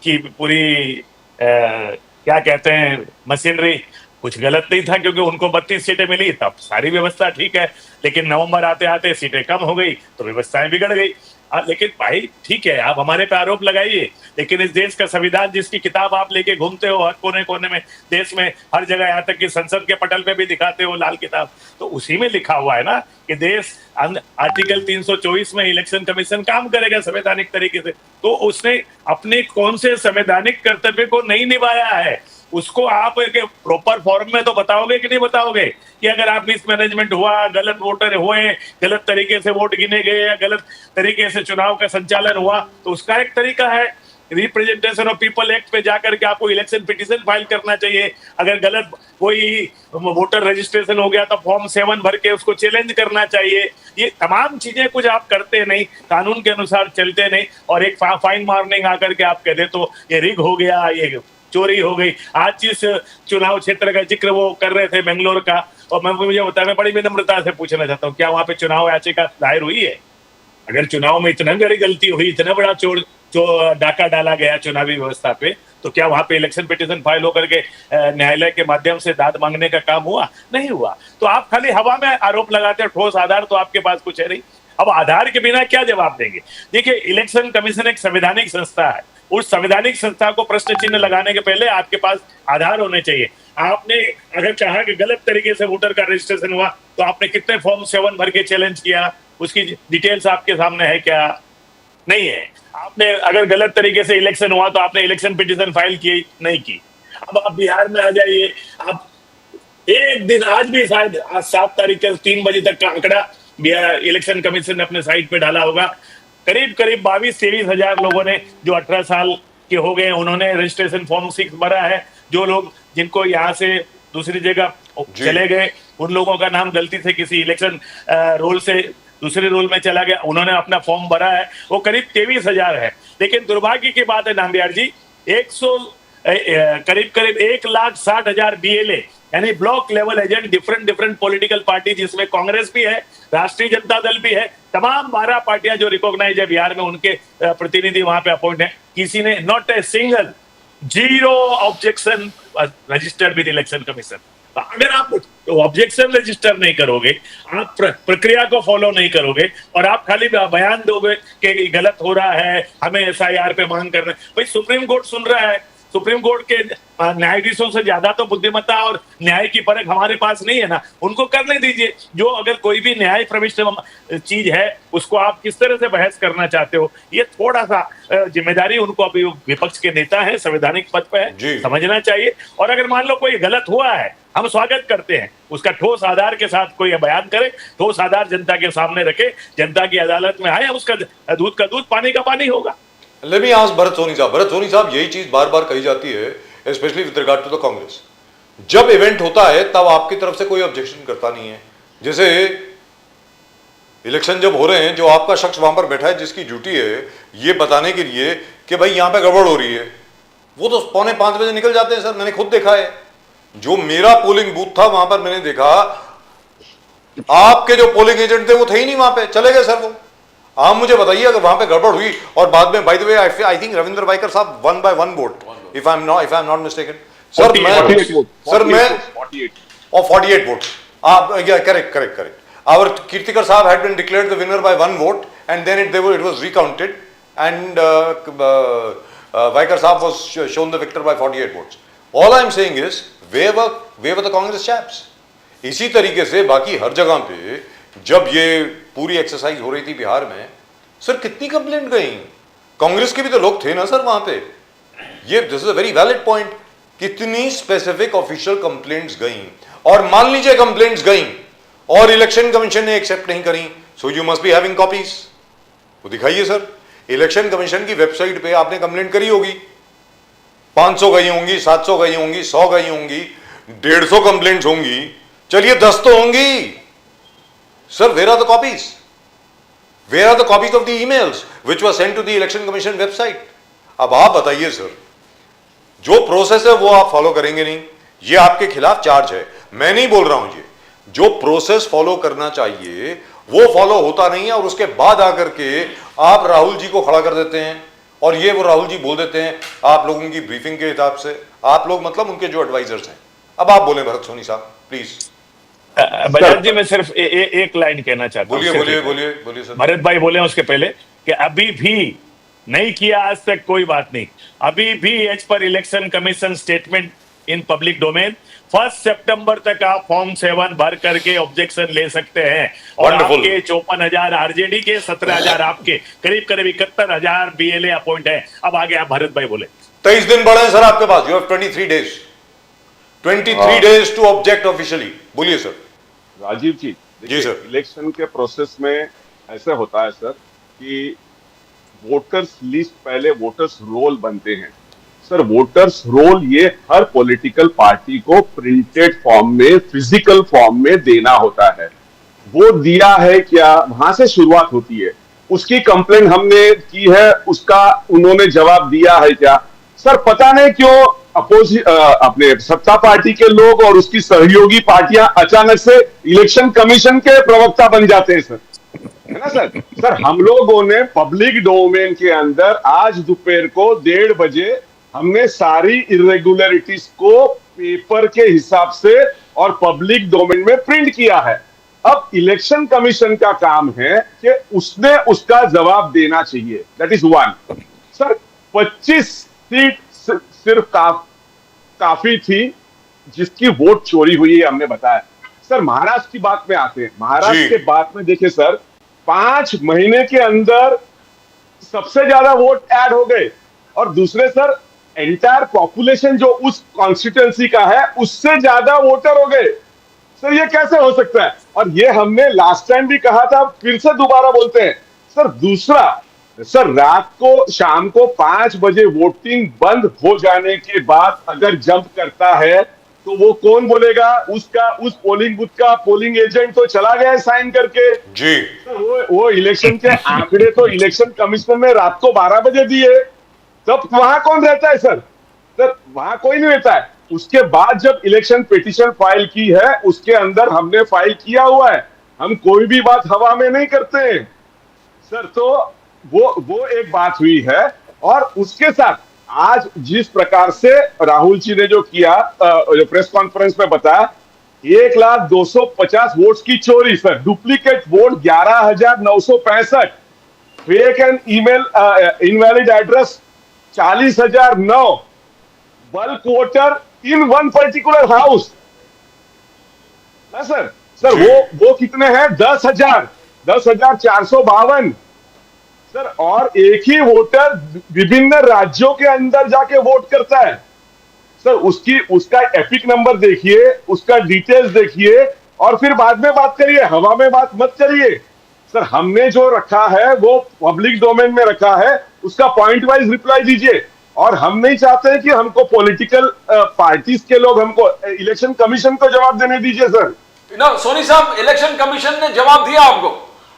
की पूरी क्या कहते हैं मशीनरी, कुछ गलत नहीं था क्योंकि उनको 32 सीटें मिली, तब सारी व्यवस्था ठीक है। लेकिन नवंबर आते आते सीटें कम हो गई तो व्यवस्थाएं बिगड़ गई। लेकिन भाई ठीक है, आप हमारे पे आरोप लगाइए, लेकिन इस देश का संविधान जिसकी किताब आप लेके घूमते हो हर कोने कोने में देश में, हर जगह, यहाँ तक कि संसद के पटल पे भी दिखाते हो लाल किताब, तो उसी में लिखा हुआ है ना कि देश आर्टिकल 324 में इलेक्शन कमीशन काम करेगा संवैधानिक तरीके से। तो उसने अपने कौन से संवैधानिक कर्तव्य को नहीं निभाया है, उसको आप एक प्रॉपर फॉर्म में तो बताओगे कि नहीं बताओगे कि अगर आप मिसमैनेजमेंट हुआ, गलत वोटर हुए, गलत तरीके से वोट गिने गए या गलत तरीके से चुनाव का संचालन हुआ, तो उसका एक तरीका है रिप्रेजेंटेशन ऑफ पीपल एक्ट पे जाकर के आपको इलेक्शन पिटीशन फाइल करना चाहिए। अगर गलत कोई वोटर रजिस्ट्रेशन हो गया तो फॉर्म 7 भर के उसको चैलेंज करना चाहिए। ये तमाम चीजें कुछ आप करते नहीं, कानून के अनुसार चलते नहीं, और एक फाइन मार्निंग आकर के आप कह दे तो ये रिग हो गया, ये चोरी हो गई। आज जिस चुनाव क्षेत्र का जिक्र वो कर रहे थे बेंगलोर का, और मुझे बताया, मैं बड़ी विनम्रता से पूछना चाहता हूँ, क्या वहां पे चुनाव याचिका दायर हुई है? अगर चुनाव में इतना बड़ी गलती हुई, इतना बड़ा डाका डाला गया चुनावी व्यवस्था पे, तो क्या वहां पे इलेक्शन पिटीशन फाइल होकर के न्यायालय के माध्यम से दाद मांगने का काम हुआ? नहीं हुआ। तो आप खाली हवा में आरोप लगाते हो, ठोस आधार तो आपके पास कुछ है नहीं। अब आधार के बिना क्या जवाब देंगे? देखिए, इलेक्शन कमीशन एक संवैधानिक संस्था है, उस संवैधानिक संस्था को प्रश्न चिन्ह लगाने के पहले आपके पास आधार होने चाहिए। आपने अगर चाहा कि गलत तरीके से वोटर का रजिस्ट्रेशन हुआ, तो आपने कितने फॉर्म 7 भर के चैलेंज किया? उसकी डिटेल्स आपके सामने है क्या? नहीं है। आपने अगर गलत तरीके से इलेक्शन हुआ तो आपने इलेक्शन पिटीशन फाइल की? नहीं की। अब आप बिहार में आ जाइए, आप एक दिन, आज भी शायद आज 7 तारीख के 3 बजे तक का आंकड़ा बिहार इलेक्शन कमीशन ने अपने साइट पे डाला होगा, करीब 22-23 हजार लोगों ने जो 18 साल के हो गए उन्होंने रजिस्ट्रेशन फॉर्म 6 भरा है। जो लोग जिनको यहाँ से दूसरी जगह चले गए, उन लोगों का नाम गलती से किसी इलेक्शन रोल से दूसरे रोल में चला गया, उन्होंने अपना फॉर्म भरा है, वो करीब 23,000 है। लेकिन दुर्भाग्य की बात है नामबिहार जी, करीब 1,60,000 BLA यानी block level agent, different political party, जिसमें कांग्रेस भी है, राष्ट्रीय जनता दल भी है, तमाम 12 पार्टियां जो रिकॉग्नाइज है बिहार में, उनके प्रतिनिधि वहां पे अपॉइंट है। किसी ने not a single, 0 objection registered with election commission. अगर आप ऑब्जेक्शन रजिस्टर नहीं करोगे, आप प्रक्रिया को फॉलो नहीं करोगे, और आप खाली बयान दोगे कि गलत हो रहा है, हमें SIR पे मांग करना है, भाई सुप्रीम कोर्ट सुन रहा है। सुप्रीम कोर्ट के न्यायाधीशों से ज्यादा तो बुद्धिमत्ता और न्याय की परख हमारे पास नहीं है ना, उनको करने दीजिए। जो अगर कोई भी न्याय प्रविष्ट चीज है उसको आप किस तरह से बहस करना चाहते हो, ये थोड़ा सा जिम्मेदारी उनको, अभी विपक्ष के नेता है, संवैधानिक पद पे है, समझना चाहिए। और अगर मान लो कोई गलत हुआ है, हम स्वागत करते हैं, उसका ठोस आधार के साथ कोई बयान करे, ठोस आधार जनता के सामने रखे, जनता की अदालत में आए, उसका दूध का दूध, पानी का पानी होगा। Let me ask Bharat Soni साहब, यही चीज बार बार कही जाती है, specially with regard to the Congress. जब इवेंट होता है तब आपकी तरफ से कोई ऑब्जेक्शन करता नहीं है। जैसे इलेक्शन जब हो रहे हैं, जो आपका शख्स वहां पर बैठा है, जिसकी ड्यूटी है ये बताने के लिए कि भाई यहां पे गड़बड़ हो रही है, वो तो 4:45 बजे निकल जाते हैं। सर, मैंने खुद देखा है, जो मेरा पोलिंग बूथ था वहां पर मैंने देखा, आपके जो पोलिंग एजेंट थे वो थे ही नहीं वहां पे, चले गए सर वो। आप मुझे बताइए अगर वहां पे गड़बड़ हुई, और बाद में by the way I think Ravindra Waikar sahab won by 1 vote, if I'm not mistaken. Sir मैं 48 votes, आप करेक्ट। Our Kirtikar साहब had been declared the winner by 1 vote, and then it was recounted, and Vaikar साहब was shown the victor by 48 votes. All I'm saying is, where were the Congress chaps? इसी तरीके से बाकी हर जगह पे जब ये पूरी एक्सरसाइज हो रही थी बिहार में, सर कितनी कंप्लेंट गई? कांग्रेस के भी तो लोग थे ना सर वहां पे। ये this is a very valid point, कितनी स्पेसिफिक ऑफिशियल कंप्लेंट्स गई, और मान लीजिए कंप्लेंट्स गई और इलेक्शन कमीशन ने एक्सेप्ट नहीं करी, so you must be having copies. वो दिखाइए सर, इलेक्शन कमीशन की वेबसाइट पे आपने कंप्लेंट करी होगी, 500 गई होंगी, 700 गई होंगी, 100 गई होंगी, 150 कंप्लेंट्स होंगी, चलिए 10 तो होंगी। Sir, where are the copies? Where are the copies of the emails which were sent to the Election Commission website? अब आप बताइए सर, जो प्रोसेस है वो आप फॉलो करेंगे नहीं, ये आपके खिलाफ चार्ज है। मैं नहीं बोल रहा हूं ये, जो प्रोसेस फॉलो करना चाहिए वो फॉलो होता नहीं है, और उसके बाद आकर के आप राहुल जी को खड़ा कर देते हैं, और ये वो राहुल जी बोल देते हैं आप लोगों की ब्रीफिंग के हिसाब से, आप लोग मतलब उनके जो एडवाइजर्स हैं। अब आप बोले भरत सोनी साहब प्लीज। बजाज जी, मैं सिर्फ एक लाइन कहना चाहता हूँ। बोलिए बोलिए बोलिए बोलिए सर। भरत भाई बोले उसके पहले कि अभी भी नहीं किया आज तक, कोई बात नहीं, अभी भी as per election commission statement in public domain 1 सितंबर तक आप फॉर्म 7 भर करके ऑब्जेक्शन ले सकते हैं। और Wonderful. आपके 54,000 आरजेडी के, 17,000 आपके, करीब करीब 71,000 बीएलए अपॉइंट है। अब आगे आप भरत भाई बोले। 23 दिन बढ़े हैं सर आपके पास, you have 23 days, 23 days to object officially. बोलिए सर। राजीव जी, जी सर। इलेक्शन के प्रोसेस में ऐसे होता है सर कि वोटर्स लिस्ट पहले वोटर्स रोल बनते हैं। सर वोटर्स रोल ये हर पॉलिटिकल पार्टी को प्रिंटेड फॉर्म में, फिजिकल फॉर्म में देना होता है। वो दिया है क्या, वहां से शुरुआत होती है। उसकी कंप्लेंट हमने की है, उसका उन्होंने जवाब दिया है क्या? सर पता नहीं क्यों अपने सत्ता पार्टी के लोग और उसकी सहयोगी पार्टियां अचानक से इलेक्शन कमीशन के प्रवक्ता बन जाते हैं सर, है ना सर। सर हम लोगों ने पब्लिक डोमेन के अंदर आज दोपहर को 1:30 बजे हमने सारी इरेगुलरिटीज को पेपर के हिसाब से और पब्लिक डोमेन में प्रिंट किया है। अब इलेक्शन कमीशन का काम है कि उसने उसका जवाब देना चाहिए। That is one. Sir 25 seat सिर्फ काफी थी जिसकी वोट चोरी हुई है, हमने बताया। सर महाराष्ट्र की बात में आते हैं। महाराष्ट्र के बात में देखिए सर, 5 महीने के अंदर सबसे ज्यादा वोट ऐड हो गए, और दूसरे सर एंटायर पॉपुलेशन जो उस कॉन्स्टिट्यूएंसी का है उससे ज्यादा वोटर हो गए। सर ये कैसे हो सकता है? और ये हमने लास्ट टाइम भी कहा था, फिर से दोबारा बोलते हैं। सर दूसरा, सर रात को शाम को 5 बजे वोटिंग बंद हो जाने के बाद अगर जंप करता है तो वो कौन बोलेगा? उस पोलिंग बूथ का पोलिंग एजेंट तो चला गया है साइन करके जी। सर वो इलेक्शन के आंकड़े तो इलेक्शन कमीशन ने रात को 12 बजे दिए, तब वहां कौन रहता है सर? सर वहां कोई नहीं रहता है। उसके बाद जब इलेक्शन पिटीशन फाइल की है, उसके अंदर हमने फाइल किया हुआ है, हम कोई भी बात हवा में नहीं करते हैं सर। तो वो एक बात हुई है। और उसके साथ आज जिस प्रकार से राहुल जी ने जो किया, जो प्रेस कॉन्फ्रेंस में बताया, 1,250,000 वोट्स की चोरी sir, duplicate vote 11,965, fake and email invalid address 40,009, bulk voter in one particular house ना सर। सर वो कितने हैं? 10,452 सर। और एक ही वोटर विभिन्न राज्यों के अंदर जाके वोट करता है सर। उसका एपिक नंबर देखिए, उसका डिटेल्स देखिए, और फिर बाद में बात करिए, हवा में बात मत करिए सर। हमने जो रखा है वो पब्लिक डोमेन में रखा है, उसका पॉइंट वाइज रिप्लाई दीजिए। और हम नहीं चाहते हैं कि हमको पॉलिटिकल पार्टीज के लोग हमको इलेक्शन कमीशन को जवाब देने दीजिए सर। सोनी साहब, इलेक्शन कमिशन ने जवाब दिया आपको?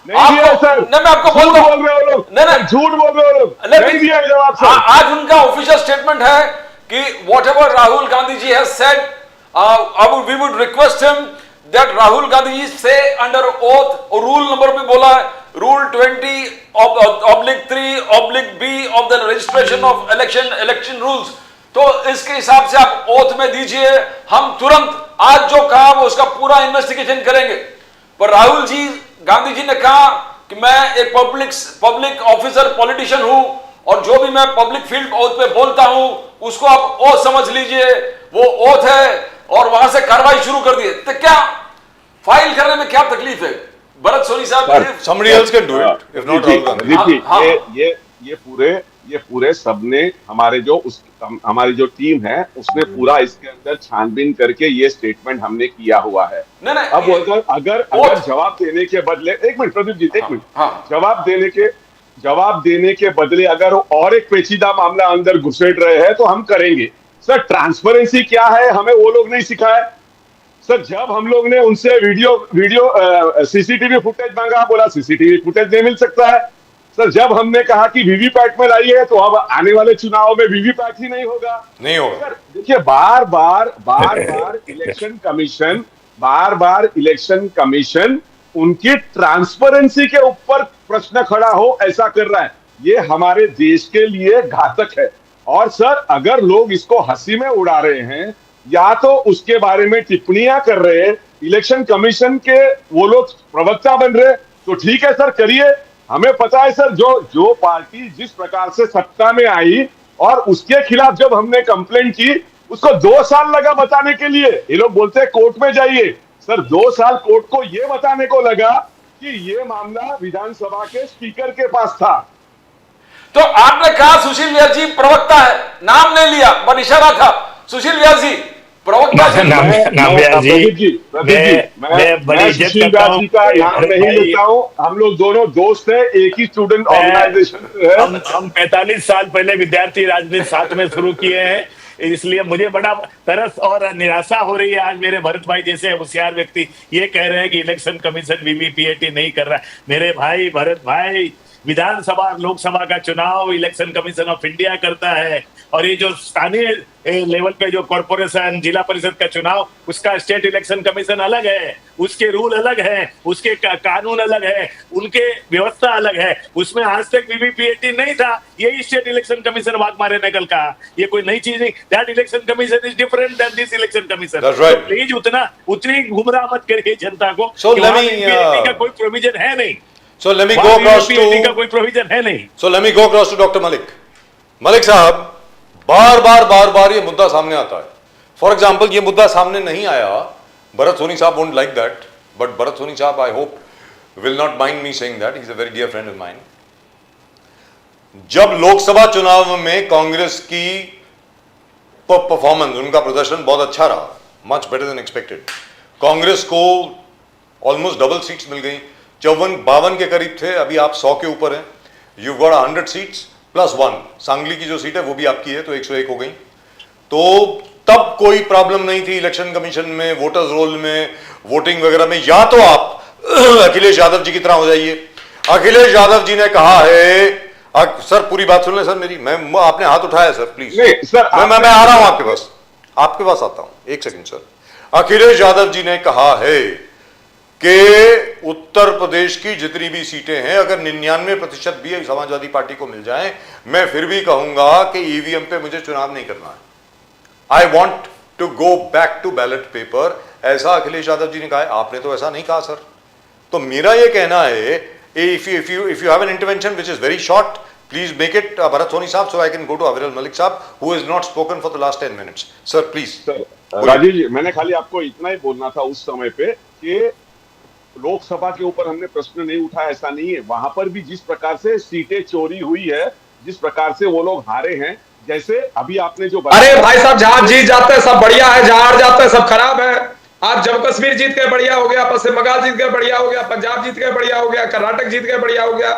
नहीं दिया सर। नहीं, मैं आपको बोल रहा हूं, बोल रहे हो लोग, नहीं झूठ बोल रहे हो लोग, नहीं दिया जवाब सर। आज उनका ऑफिशियल स्टेटमेंट है कि whatever Rahul Gandhi ji has said, we would request him that Rahul Gandhi ji से अंडर ओथ, और रूल नंबर भी बोला है, rule 20/3/B of the registration of election rules. तो इसके हिसाब से आप ओथ में दीजिए, हम तुरंत आज जो कहा वो उसका पूरा इन्वेस्टिगेशन करेंगे। पर राहुल जी गांधी जी ने कहा कि मैं एक पब्लिक ऑफिसर पॉलिटिशियन हूं, और जो भी मैं पब्लिक फील्ड ओथ पे बोलता हूं उसको आप ओथ समझ लीजिए, वो ओथ है, और वहां से कार्रवाई शुरू कर दिए। तो क्या फाइल करने में क्या तकलीफ है भरत सोनी साहब? somebody else can do it if not Rahul Gandhi। देखिए ये पूरे सबने हमारी जो टीम है उसने पूरा इसके अंदर छानबीन करके ये स्टेटमेंट हमने किया हुआ है। अब अगर जवाब देने के बदले, एक मिनट प्रदीप जी, एक मिनट, जवाब देने के बदले अगर और एक पेचीदा मामला अंदर घुसेड़ रहे हैं तो हम करेंगे सर। ट्रांसपेरेंसी क्या है हमें वो लोग नहीं सिखाए सर। जब हम लोग ने उनसे वीडियो सीसीटीवी फुटेज मांगा, बोला सीसीटीवी फुटेज नहीं मिल सकता है सर। जब हमने कहा कि वीवीपैट में लाइए, तो अब आने वाले चुनाव में वीवीपैट ही नहीं होगा सर। देखिए बार बार इलेक्शन कमीशन उनकी ट्रांसपेरेंसी के ऊपर प्रश्न खड़ा हो ऐसा कर रहा है, ये हमारे देश के लिए घातक है। और सर, अगर लोग इसको हंसी में उड़ा रहे हैं या तो उसके बारे में टिप्पणियां कर रहे हैं, इलेक्शन कमीशन के वो लोग प्रवक्ता बन रहे, तो ठीक है सर, करिए। हमें पता है सर, जो जो पार्टी जिस प्रकार से सत्ता में आई और उसके खिलाफ जब हमने कंप्लेंट की, उसको 2 साल लगा बताने के लिए। ये लोग बोलते हैं कोर्ट में जाइए, सर 2 साल कोर्ट को ये बताने को लगा कि ये मामला विधानसभा के स्पीकर के पास था। तो आपने कहा सुशील व्यास जी प्रवक्ता है, नाम नहीं लिया पर इशारा था, सुशील व्यास जी प्रवक्ता है। मैं सुशील व्यास जी का नाम नहीं लेता हूँ, हम लोग दोनों दोस्त हैं, एक ही स्टूडेंट ऑर्गेनाइजेशन है। हम 45 साल पहले विद्यार्थी राजनीति साथ में शुरू किए हैं, इसलिए मुझे बड़ा तरस और निराशा हो रही है। आज मेरे भरत भाई जैसे होशियार व्यक्ति ये कह रहे हैं कि इलेक्शन कमीशन वीवीपीएटी नहीं कर रहा। मेरे भाई भरत भाई, विधानसभा लोकसभा का चुनाव इलेक्शन कमीशन ऑफ इंडिया करता है, और ये जो स्थानीय लेवल पे जो कॉर्पोरेशन जिला परिषद का चुनाव, उसका स्टेट इलेक्शन कमीशन अलग है, उसके रूल अलग है, उसके कानून अलग है, उनके व्यवस्था अलग है। उसमें आज तक वीवीपीएटी नहीं था, यही स्टेट इलेक्शन कमीशन वाघमारे ने कल कहा, ये कोई नई चीज नहीं। That election commission is different than this election commission. Please उतनी गुमराह मत करिए जनता को। का कोई प्रोविजन है नहीं। So let me go across to का कोई प्रोविजन है नहीं। So let me go across to Dr. Malik साहब, बार बार ये मुद्दा सामने आता है। फॉर एग्जाम्पल, ये मुद्दा सामने नहीं आया, Bharat Soni sahab won't like that, but Bharat Soni sahab I hope will not mind me saying that, he is a very dear friend of mine. जब लोकसभा चुनाव में कांग्रेस की परफॉर्मेंस, उनका प्रदर्शन बहुत अच्छा रहा, much better than expected, Congress को ऑलमोस्ट डबल सीट्स मिल गई, 52 के करीब थे, अभी आप 100 के ऊपर हैं। You got 100 seats plus 1, Sangli की जो सीट है वो भी आपकी है, तो 101 हो गई। तो तब कोई प्रॉब्लम नहीं थी इलेक्शन कमीशन में, वोटर्स रोल में, वोटिंग वगैरह में। या तो आप अखिलेश यादव जी की तरह हो जाइए। अखिलेश यादव जी ने कहा है, सर पूरी बात सुन लें सर मेरी, मैं आपने हाथ उठाया सर, प्लीज सर, मैं आ रहा हूं आपके पास आता हूं, एक सेकंड सर। अखिलेश यादव जी ने कहा है कि उत्तर प्रदेश की जितनी भी सीटें हैं, अगर 99% भी समाजवादी पार्टी को मिल जाएं, मैं फिर भी कहूंगा कि ईवीएम पे मुझे चुनाव नहीं करना है। I want to go back to ballot paper, ऐसा अखिलेश यादव जी ने कहा है। आपने तो ऐसा नहीं कहा सर। तो मेरा यह कहना है, if you have an intervention which is very short, please make it Bharat Soni sahab, so I can go to Aviral Malik sahab who is not spoken for the last 10 minutes. Sir please. Rajiv ji, मैंने खाली आपको इतना ही बोलना था उस समय पे कि लोकसभा के ऊपर हमने प्रश्न नहीं उठाया, ऐसा नहीं है। वहां पर भी जिस प्रकार से सीटें चोरी हुई है, जिस प्रकार से वो लोग हारे हैं, जैसे अभी आपने जो अरे भाई साहब, जहां जीत जाते हैं सब बढ़िया है, जहां हार जाते हैं सब खराब है। आज जम्मू कश्मीर जीत गए बढ़िया हो गया, पश्चिम बंगाल जीत गए बढ़िया हो गया, पंजाब जीत गए बढ़िया हो गया, कर्नाटक जीत गए बढ़िया हो गया।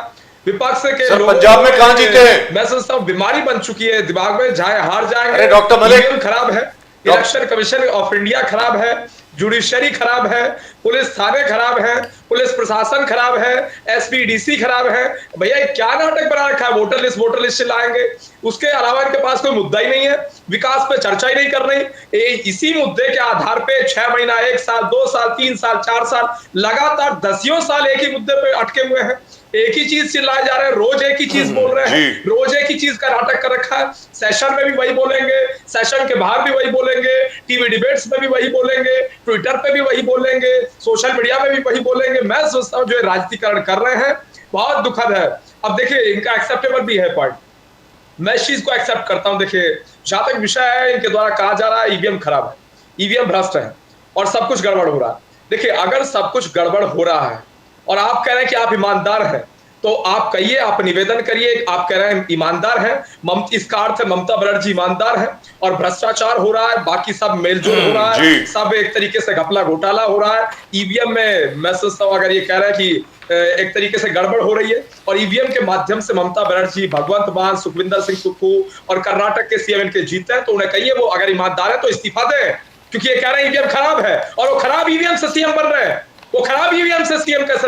विपक्ष के सर पंजाब में कहां जीते हैं? मैं समझता हूं बीमारी बन चुकी है दिमाग में, चाहे हार जाएंगे। अरे डॉक्टर मलिक, खराब है, इलेक्शन कमीशन ऑफ इंडिया खराब है, जुडिशरी खराब है, पुलिस थाने खराब है, पुलिस प्रशासन खराब है, एसपीडीसी खराब है। भैया क्या नाटक बना रखा है, वोटर लिस्ट से लाएंगे, उसके अलावा इनके पास कोई मुद्दा ही नहीं है, विकास पे चर्चा ही नहीं कर रही। इसी मुद्दे के आधार पे 6 महीना, 1 साल, 2 साल, 3 साल, 4 साल, लगातार 10 साल एक ही मुद्दे पे अटके हुए हैं। एक ही चीज चिल्लाए जा रहे हैं, रोज एक ही चीज बोल रहे हैं, रोज एक ही चीज का नाटक कर रखा है। सेशन में भी वही बोलेंगे, सेशन के बाहर भी वही बोलेंगे, टीवी डिबेट्स में भी वही बोलेंगे, ट्विटर पे भी वही बोलेंगे, सोशल मीडिया में भी वही बोलेंगे। मैं सोचता हूँ जो राजनीतिकरण कर रहे हैं बहुत दुखद है। अब देखिए, इनका एक्सेप्टेबल भी है पॉइंट, मैं इस चीज को एक्सेप्ट करता हूं। देखिए, जहां तक विषय है, इनके द्वारा कहा जा रहा है ईवीएम खराब है, ईवीएम भ्रष्ट है और सब कुछ गड़बड़ हो रहा है। देखिए, अगर सब कुछ गड़बड़ हो रहा है और आप कह रहे हैं कि आप ईमानदार हैं, तो आप कहिए, आप निवेदन करिए, आप कह रहे हैं ईमानदार हैं, इसका अर्थ है ममता बनर्जी ईमानदार है और भ्रष्टाचार हो रहा है, बाकी सब मेलजोल हो रहा है, सब एक तरीके से घपला घोटाला हो रहा है। ईवीएम में मैं सोचता हूं, अगर ये कह रहे हैं कि एक तरीके से गड़बड़ हो रही है और ईवीएम के माध्यम से ममता बनर्जी, भगवंत मान, सुखविंदर सिंह सुक्खू और कर्नाटक के सीएम इनके जीते हैं, तो उन्हें कहिए वो अगर ईमानदार है तो इस्तीफा दें, क्योंकि ये कह रहे हैं ईवीएम खराब है और वो खराब ईवीएम से सीएम बन रहे हैं। वो खराब ईवीएम से सीएम कैसे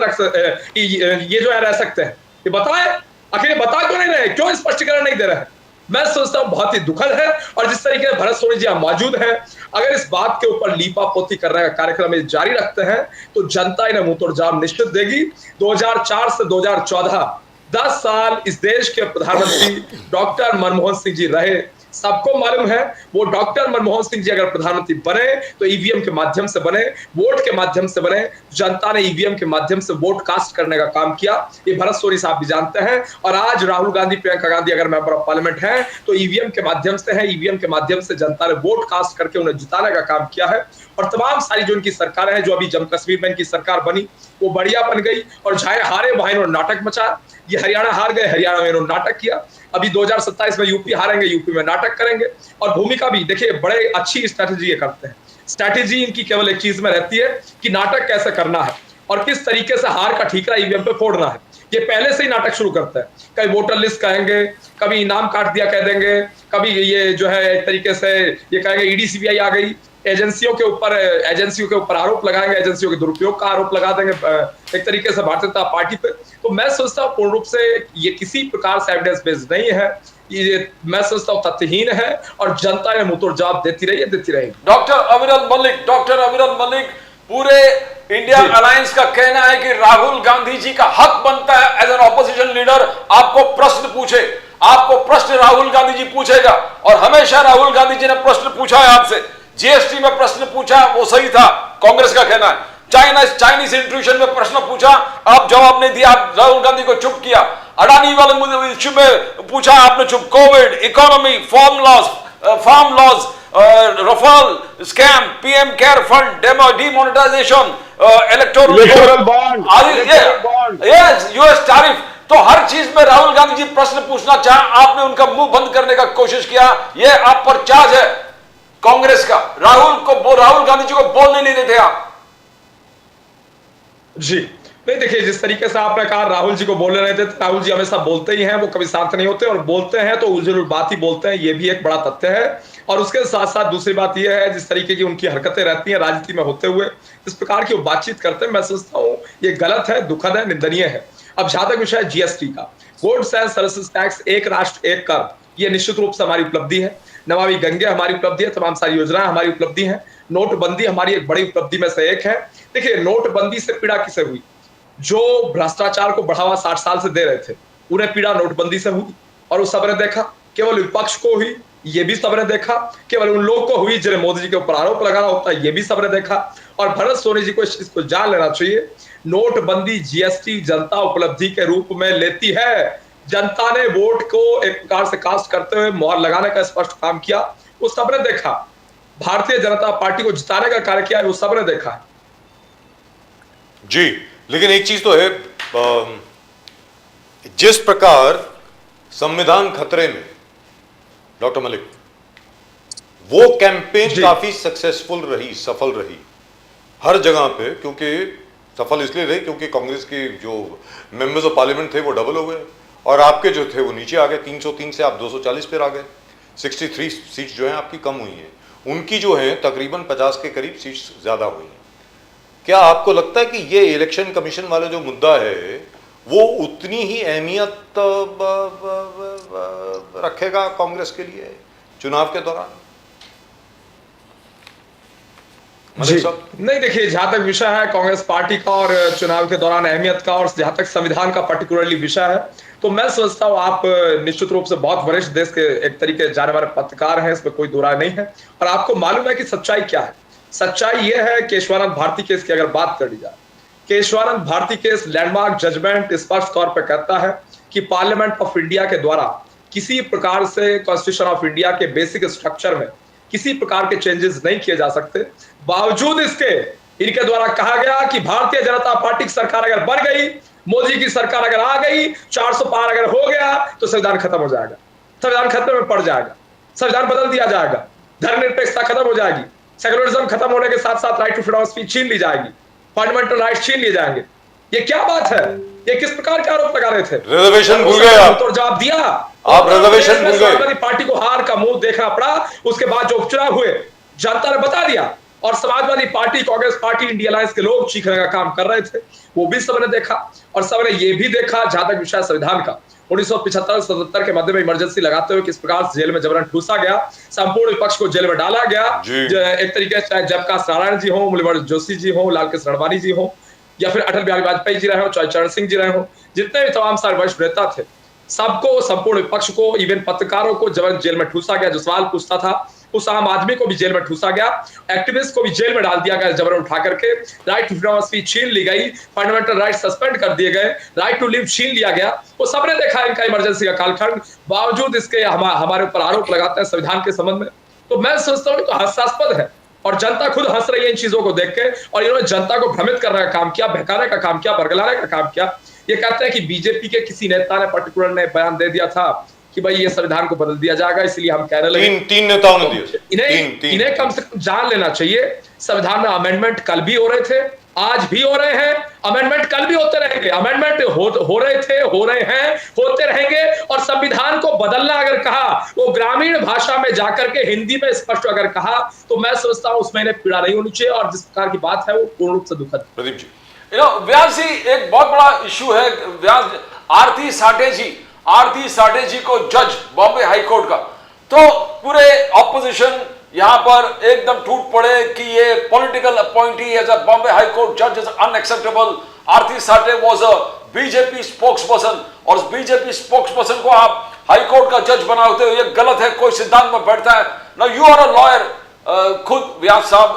ये जो है रह सकते हैं? ये बताए, आखिर बता क्यों नहीं रहे, क्यों स्पष्टीकरण नहीं दे रहे? मैं सोचता हूं बहुत ही दुखद है। और जिस तरीके से भरत सोनी जी यहाँ मौजूद हैं, अगर इस बात के ऊपर लीपापोती करने का कार्यक्रम जारी रखते हैं तो जनता इन्हें मुंह तोड़ जवाब निश्चित देगी। 2004 से 2014 10 साल इस देश के प्रधानमंत्री डॉक्टर मनमोहन सिंह जी रहे। सबको मालूम है वो डॉक्टर मनमोहन सिंह जी अगर प्रधानमंत्री बने तो ईवीएम के माध्यम से बने, वोट के माध्यम से बने। जनता ने ईवीएम के माध्यम से वोट कास्ट करने का काम किया, ये भरत सोनी साहब भी जानते हैं। और आज राहुल गांधी, प्रियंका गांधी अगर मेंबर ऑफ पार्लियामेंट है तो ईवीएम के माध्यम से है। ईवीएम के माध्यम से जनता ने वोट कास्ट करके उन्हें जिताने का काम किया है। और तमाम सारी जो उनकी सरकारें हैं, जो अभी जम्मू कश्मीर में इनकी सरकार बनी वो बढ़िया बन गई। और चाहे हारे वहां इन्होंने नाटक मचा, ये हरियाणा हार गए, हरियाणा में इन्होंने नाटक किया। अभी 2027 में यूपी हारेंगे, यूपी में नाटक करेंगे। और भूमिका भी देखिए, बड़े अच्छी स्ट्रैटेजी ये करते हैं। स्ट्रैटेजी इनकी केवल एक चीज में रहती है कि नाटक कैसे करना है और किस तरीके से हार का ठीकरा ईवीएम पे फोड़ना है। ये पहले से ही नाटक शुरू करते हैं। कभी वोटर लिस्ट कहेंगे, कभी इनाम काट दिया कह देंगे, कभी ये जो है एक तरीके से ये कहेंगे ईडी सीबीआई आ गई, एजेंसियों के ऊपर आरोप लगाएंगे, एजेंसियों के दुरुपयोग का आरोप लगा देंगे एक तरीके से भारतीय जनता पार्टी पे। तो मैं सोचता हूँ पूर्ण रूप से ये किसी प्रकार से एविडेंस बेस्ड नहीं है, ये मैं सोचता हूँ तथ्यहीन है और जनता ने मुंहतोड़ जवाब देती रहेगी। डॉक्टर अविरल मलिक, पूरे इंडिया अलायंस का कहना है कि राहुल गांधी जी का हक बनता है एज एन ऑपोजिशन लीडर आपको प्रश्न पूछे। आपको प्रश्न राहुल गांधी जी पूछेगा और हमेशा राहुल गांधी जी ने प्रश्न पूछा है आपसे। जीएसटी में प्रश्न पूछा, वो सही था, कांग्रेस का कहना है। चाइनीज इंट्रूशन में प्रश्न पूछा, आप जवाब नहीं दिया, आप राहुल गांधी को चुप किया। अडानी वाले इश्यू में पूछा, आपने चुप। Covid, economy, farm laws, Rafale scam, PM care fund, demonetisation, electoral bond, US tariff, तो हर चीज में राहुल गांधी जी प्रश्न पूछना चाहा, आपने उनका मुंह बंद करने का कोशिश किया। यह आप पर चार्ज है कांग्रेस का। राहुल गांधी जी को बोलने नहीं देते आप। जी नहीं, देखिए जिस तरीके से आपने कहा राहुल जी को बोलने नहीं देते, राहुल जी हमेशा बोलते ही हैं, वो कभी शांत नहीं होते और बोलते हैं तो उलझुल बात ही बोलते हैं, ये भी एक बड़ा तथ्य है। और उसके साथ साथ दूसरी बात यह है, जिस तरीके की उनकी हरकतें रहती हैं राजनीति में होते हुए, इस प्रकार की वो बातचीत करते हैं, मैं सोचता हूँ ये गलत है, दुखद है, निंदनीय है। अब जहां तक विषय जीएसटी का, गुड्स एंड सर्विसेज टैक्स, एक राष्ट्र एक कर, ये निश्चित रूप से हमारी उपलब्धि है। नमामि गंगे हमारी उपलब्धि है, तमाम सारी योजनाएं हमारी उपलब्धि है। नोटबंदी हमारी एक बड़ी उपलब्धि में से एक है। देखिए नोटबंदी से पीड़ा किसे हुई? जो भ्रष्टाचार को बढ़ावा 60 साल से दे रहे थे, उन्हें पीड़ा नोटबंदी से हुई। और उस सबने देखा, केवल विपक्ष को हुई, ये भी सबने देखा। केवल उन लोगों को हुई जिन्हें मोदी जी के ऊपर आरोप लगाना होता है, ये भी सबने देखा। और भरत सोनी जी को इस चीज को जान लेना चाहिए, नोटबंदी जीएसटी जनता उपलब्धि के रूप में लेती है। जनता ने वोट को एक प्रकार से कास्ट करते हुए मोहर लगाने का स्पष्ट काम किया, वो सबने देखा। भारतीय जनता पार्टी को जिताने का कार्य किया है, वो सबने देखा है। जी, लेकिन एक चीज तो है, जिस प्रकार संविधान खतरे में, डॉक्टर मलिक, वो कैंपेन काफी सक्सेसफुल रही, सफल रही हर जगह पे। क्योंकि सफल इसलिए रही क्योंकि कांग्रेस के जो मेंबर्स ऑफ पार्लियामेंट थे वो डबल हो गए और आपके जो थे वो नीचे आ गए। 303 से आप 240 पर आ गए। 63 सीट जो हैं आपकी कम हुई हैं, उनकी जो है तकरीबन 50 के करीब सीट्स ज्यादा हुई हैं। क्या आपको लगता है कि ये इलेक्शन कमीशन वाला जो मुद्दा है वो उतनी ही अहमियत रखेगा कांग्रेस के लिए चुनाव के दौरान? नहीं, देखिए जहां तक विषय है कांग्रेस पार्टी का और चुनाव के दौरान अहमियत का, और जहां तक संविधान का पर्टिकुलरली विषय है, तो मैं सोचता हूं आप निश्चित रूप से बहुत वरिष्ठ देश के एक तरीके जाने वाले पत्रकार हैं, इसमें कोई दो राय नहीं है। और आपको मालूम है कि सच्चाई क्या है। सच्चाई यह है, केशवानंद भारती केस की अगर बात कर ली जाए, Kesavananda Bharati case landmark judgment स्पष्ट तौर पर कहता है कि पार्लियामेंट ऑफ इंडिया के द्वारा किसी प्रकार से कॉन्स्टिट्यूशन ऑफ इंडिया के बेसिक स्ट्रक्चर में किसी प्रकार के चेंजेस नहीं किए जा सकते। बावजूद इसके इनके द्वारा कहा गया कि भारतीय जनता पार्टी की सरकार अगर बन गई, मोदी की सरकार अगर आ गई, 400 पार अगर हो गया, तो संविधान खत्म हो जाएगा, संविधान खतरे में पड़ जाएगा, संविधान बदल दिया जाएगा, धर्मनिरपेक्षता खत्म हो जाएगी, सेकुलरिज्म खत्म होने के साथ साथ right to freedom of speech छीन ली जाएगी, फंडामेंटल राइट छीन लिए जाएंगे। ये क्या बात है? ये किस प्रकार के आरोप लगा रहे थे? रिजर्वेशन भूल गए आप, तो जवाब दिया आप रिजर्वेशन भूल गए। पार्टी को हार का मुंह देखना पड़ा। उसके बाद जो उपचुनाव हुए, जनता ने बता दिया, और Samajwadi party, Congress party, India alliance के लोग चीखने का काम कर रहे थे, वो भी सबने देखा। और सबने ये भी देखा, जहां तक विषय संविधान का, 1975-77 के मध्य में इमरजेंसी लगाते हुए किस प्रकार से जेल में जबरन ठूसा गया, संपूर्ण विपक्ष को जेल में डाला गया। एक तरीके से चाहे जयप्रकाश नारायण जी हो, मुरलीधर जोशी जी हो, लाल कृष्ण आडवाणी जी हो, या फिर अटल बिहारी वाजपेयी जी रहे हो, चाहे चरण सिंह जी रहे हो, जितने भी तमाम सारे वरिष्ठ नेता थे, सबको, संपूर्ण विपक्ष को, इवन पत्रकारों को जबरन जेल में ठूसा गया। जो सवाल पूछता था उस आम आदमी को भी जेल में ठूसा गया, एक्टिविस्ट को भी जेल में डाल दिया गया जबरन उठा करके, right to freedom of speech छीन ली गई, फंडामेंटल राइट सस्पेंड कर दिए गए, राइट टू लिव छीन लिया गया। वो सबने देखा इनका इमरजेंसी का कालखंड, बावजूद इसके हमारे ऊपर आरोप लगाते हैं संविधान के संबंध में। तो मैं सोचता हूँ तो हास्यास्पद है, और जनता खुद हंस रही है इन चीजों को देख के, और इन्होंने जनता को भ्रमित करने का काम किया, बहकाने का काम किया, बरगलाने का काम किया। ये कहते हैं कि बीजेपी के किसी नेता ने पर्टिकुलर ने बयान दे दिया था कि भाई ये संविधान को बदल दिया जाएगा, इसलिए हम कह रहे हैं। तीन नेताओं ने दिया। इन्हें कम से कम जान लेना चाहिए, संविधान में अमेंडमेंट कल भी हो रहे थे, आज भी हो रहे हैं, अमेंडमेंट कल भी होते रहेंगे, अमेंडमेंट हो रहे थे, हो रहे हैं, होते रहेंगे। और संविधान को बदलना अगर कहा, वो ग्रामीण भाषा में जाकर के हिंदी में स्पष्ट अगर कहा, तो मैं समझता हूं उसमें इन्हें पीड़ा नहीं होनी चाहिए, और जिस प्रकार की बात है वो पूर्ण रूप से दुखद। प्रदीप जी, व्यास जी, एक बहुत बड़ा इश्यू है व्यास, आरती साठे जी को जज बॉम्बे हाई कोर्ट का, तो पूरे ऑपोजिशन यहां पर एकदम टूट पड़े कि ये political appointee as a Bombay high court जज is unacceptable. Aarti Sathe was a BJP spokesperson, और बीजेपी स्पोक्स पर्सन को आप हाई कोर्ट का जज बनाते हो, ये गलत है, कोई सिद्धांत में बैठता है ना। यू आर अ लॉयर खुद व्यास साहब,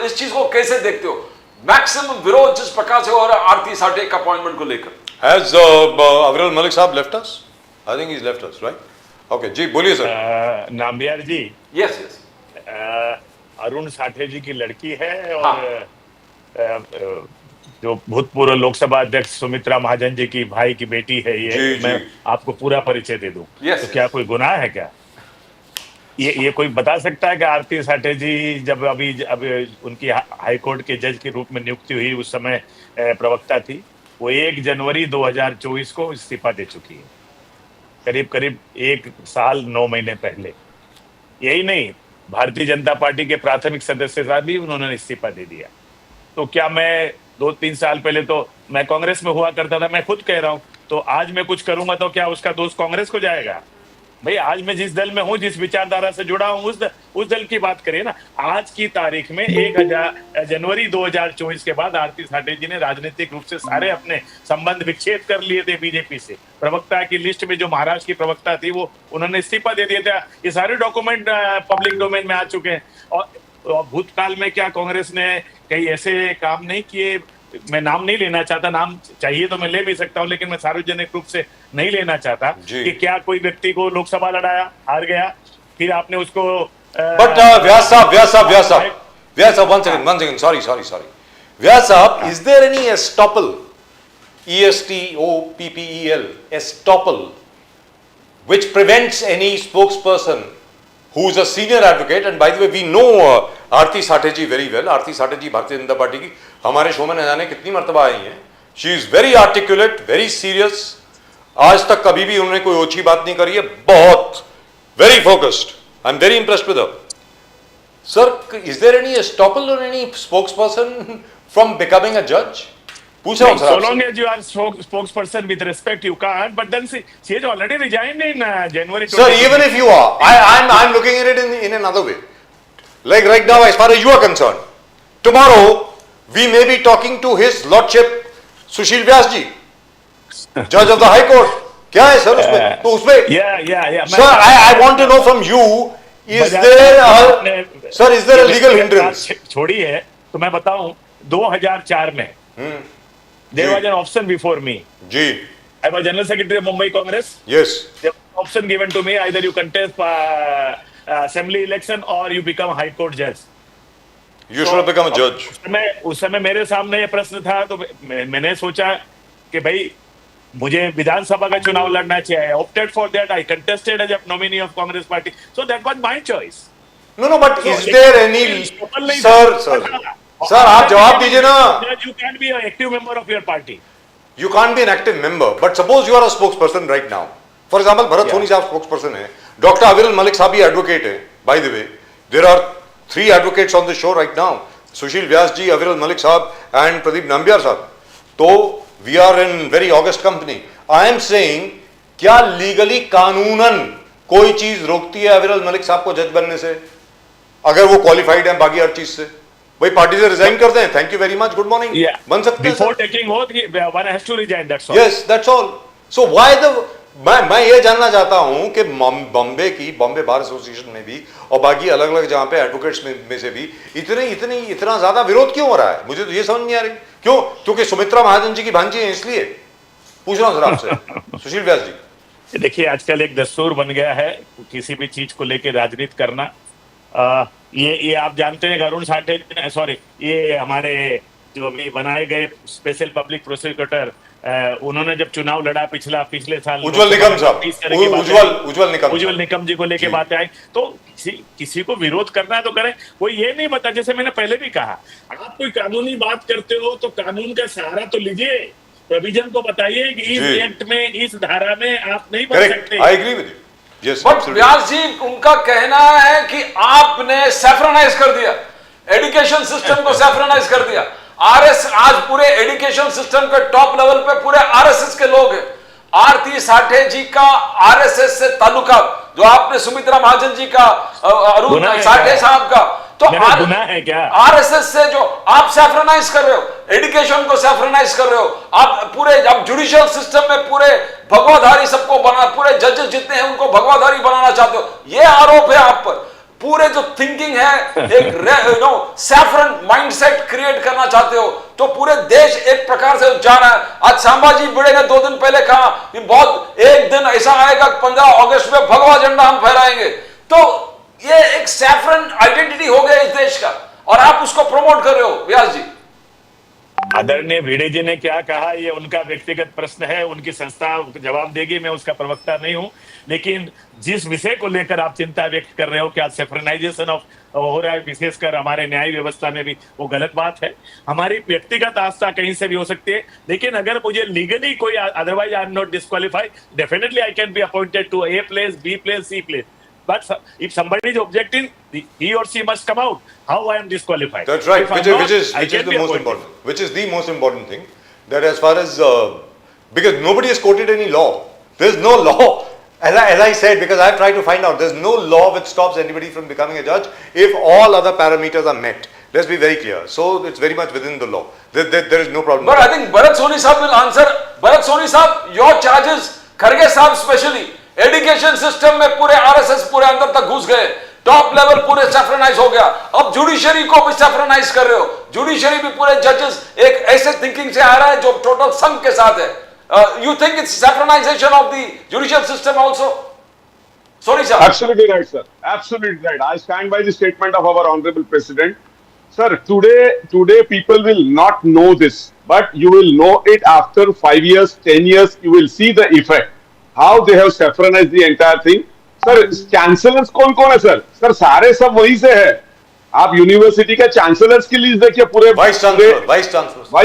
इस चीज को कैसे देखते हो? मैक्सिमम विरोध जिस प्रकार से हो रहा है आरती साठे का अपॉइंटमेंट को लेकर। Has Aviral Malik साहब left us? I think he's left us, right? Okay, जी बोलिए सर। नाम्बियार जी, यस यस, अरुण साठे जी की लड़की है, और जो भूतपूर्व लोकसभा अध्यक्ष सुमित्रा महाजन जी की भाई की बेटी है ये। मैं आपको पूरा परिचय दे दूं तो क्या कोई गुनाह है क्या? ये कोई बता सकता है कि आरती साठे जी जब अभी उनकी हाई कोर्ट के जज के रूप में नियुक्ति हुई, उस समय प्रवक्ता थी, वो 1 जनवरी 2024 को इस्तीफा दे चुकी है, करीब करीब 1 साल 9 महीने पहले। यही नहीं, भारतीय जनता पार्टी के प्राथमिक सदस्यता भी उन्होंने इस्तीफा दे दिया। तो क्या मैं 2-3 साल पहले तो मैं कांग्रेस में हुआ करता था, मैं खुद कह रहा हूं, तो आज मैं कुछ करूंगा तो क्या उसका दोस्त कांग्रेस को जाएगा? भाई आज मैं जिस दल में हूं, जिस विचारधारा से जुड़ा हूं, उस दल की बात करें ना। आज की तारीख में 1 जनवरी 2024 के बाद आरती साठे जी ने राजनीतिक रूप से सारे अपने संबंध विच्छेद कर लिए थे बीजेपी से। प्रवक्ता की लिस्ट में जो महाराष्ट्र की प्रवक्ता थी, वो उन्होंने इस्तीफा दे दिया था। ये सारे डॉक्यूमेंट पब्लिक डोमेन में आ चुके हैं। और भूतकाल में क्या कांग्रेस ने कई ऐसे काम नहीं किए? मैं नाम नहीं लेना चाहता, नाम चाहिए तो मैं ले भी सकता हूं, लेकिन मैं सार्वजनिक रूप से नहीं लेना चाहता कि क्या कोई व्यक्ति को लोकसभा लड़ाया, हार गया, फिर आपने उसको बट व्यास साहब one second, sorry व्यास साहब, is there any estoppel, ESTOPPEL, estoppel, which prevents any spokesperson who is a senior advocate, and by the way we know Aarti Sathe ji very well. Aarti Sathe ji Bharatiya Janata party की हमारे शो में न जाने कितनी मर्तबा आई हैं। She is very articulate, very serious, आज तक कभी भी उन्होंने कोई ओछी बात नहीं करी है, बहुत very focused. I am very impressed with her. Sir, is there any estoppel और any spokesperson from becoming a जज? पूछ रहा हूं sir. So long as you are spokesperson with respect, you can't. But then she has already resigned in January. Sir, even if you are, I'm looking at it in another way. Like right now, as far as you are concerned, tomorrow we may be talking to His Lordship Sushil Vyas ji, Judge of the High Court. क्या है sir उसमें? तो उसमें yeah. Sir, I want to know from you, is there a legal hindrance? छोड़ी है तो मैं बताऊं, 2004 में there was an option before me. Ji. I was General Secretary of Mumbai Congress. Yes. There was an option given to me, either you contest assembly election or you become High Court judge. You should have become a judge. उस समय मेरे सामने ये प्रश्न था, तो मैंने सोचा कि भाई मुझे विधानसभा का चुनाव लड़ना चाहिए. I opted for that. I contested as a nominee of Congress party. So that was my choice. No, but is there any... Sir, आप जवाब दीजिए ना. You can't be an active member of your party. You can't be an active member, but suppose you are a spokesperson right now. For example, Bharat Soni साहब spokesperson है. Dr. Aviral Malik साहब भी advocate है. By the way, there are 3 advocates on the show right now. Sushil Vyas ji, Aviral Malik साहब and Pradeep Nambiar साहब. तो we are in very august company. I am saying क्या legally कानूनन कोई चीज रोकती है अविरल मलिक साहब को जज बनने से, अगर वो क्वालिफाइड है बाकी हर चीज से? भाई पार्टी से रिजाइन कर दें, thank you very much, good morning, बन सकते हैं। Before taking oath one has to resign, that's all. Yes, that's all. So why the मैं ये जानना चाहता हूं कि बॉम्बे बार एसोसिएशन में भी और बाकी अलग अलग जहां पे एडवोकेट्स में से भी इतना ज्यादा विरोध क्यों हो रहा है? मुझे तो ये समझ नहीं आ रही क्यों। क्योंकि सुमित्रा महाजन जी की भांजी है इसलिए? पूछ रहा हूं सर आपसे। सुशील व्यास जी, देखिए आजकल एक दस्तूर बन गया है किसी भी चीज को लेकर राजनीति करना। ये आप जानते हैं अरुण साठे, सॉरी, ये हमारे जो भी बनाए गए स्पेशल पब्लिक प्रोसिक्यूटर, उन्होंने जब चुनाव लड़ा पिछले साल, उज्जवल निकम साहब, उज्जवल निकम जी को लेके बातें आई, तो किसी को विरोध करना है तो करें। कोई ये नहीं बता, जैसे मैंने पहले भी कहा, आप कोई कानूनी बात करते हो तो कानून का सहारा तो लीजिए, प्रोविजन को बताइए कि इस एक्ट में, इस धारा में आप नहीं बन सकते। I agree with you. Yes, but Vyas ji, उनका कहना है कि आपने सैफ्रनाइज कर दिया, एजुकेशन सिस्टम को सैफ्रनाइज कर दिया। आज पूरे एजुकेशन सिस्टम के टॉप लेवल पे पूरे आरएसएस के लोग हैं। आरती साठे जी का आरएसएस से ताल्लुका, जो आपने सुमित्रा महाजन जी का, अरुण साठे साहब का, तो गुनाह है क्या? आरएसएस से जो आप सैफ्रनाइज कर रहे हो, एजुकेशन को सैफ्रनाइज कर रहे हो, आप जुडिशियल सिस्टम में पूरे भगवाधारी सबको पूरे जजेस जितने हैं उनको भगवाधारी बनाना चाहते हो, ये आरोप है आप पर। पूरे जो थिंकिंग है, एक सैफरन माइंडसेट क्रिएट करना चाहते हो, तो पूरे देश एक प्रकार से जा रहा है। आज संभाजी भिड़े ने 2 दिन पहले कहा कि बहुत एक दिन ऐसा आएगा 15 अगस्त में भगवा झंडा हम फहराएंगे। तो ये एक सैफरन आइडेंटिटी हो गया इस देश का, और आप उसको प्रमोट कर रहे हो। व्यास जी, आदरणीय भिड़े जी ने क्या कहा ये उनका व्यक्तिगत प्रश्न है, उनकी संस्था जवाब देगी, मैं उसका प्रवक्ता नहीं हूं। लेकिन जिस विषय को लेकर आप चिंता व्यक्त कर रहे हो, क्या सेफ्रनाइजेशन हो रहा है विशेषकर हमारे न्याय व्यवस्था में भी, वो गलत बात है। हमारी व्यक्तिगत आस्था कहीं से भी हो सकती है, लेकिन अगर मुझे लीगली कोई, otherwise I am not disqualified, definitely I can be appointed to A place, B place, C place. But if somebody is objecting, he or she must come out. How I am disqualified? That's right. Which is the most important. Which is the most important thing. That as far as because nobody has quoted any law. There's no law. As I said, because I've tried to find out, there's no law which stops anybody from becoming a judge if all other parameters are met. Let's be very clear. So it's very much within the law. There is no problem. But I think Bharat Soni Saab will answer. Bharat Soni Saab, your charges, Kharge Saab specially. Education system में पूरे RSS पूरे अंदर तक घुस गए, top level पूरे सैफ्रनाइज हो गया। अब जुडिशरी को भी सैफ्रनाइज कर रहे हो, जुडिशरी भी पूरे जजेस एक ऐसे थिंकिंग से आ रहा है जो टोटल संघ के साथ है। You think it's saffronisation of the judicial system also? Sorry sir. Absolutely right, sir. Absolutely right. I stand by the statement of our honorable president. Sir, today people will not know this, but you will know it after 5 years, 10 years. You will see the effect. How they have saffronized the entire thing. Sir, chancellors कौन है sir? Sir सारे सब वहीं से है। आप university के chancellors की लिस्ट देखिए, पूरे वाइस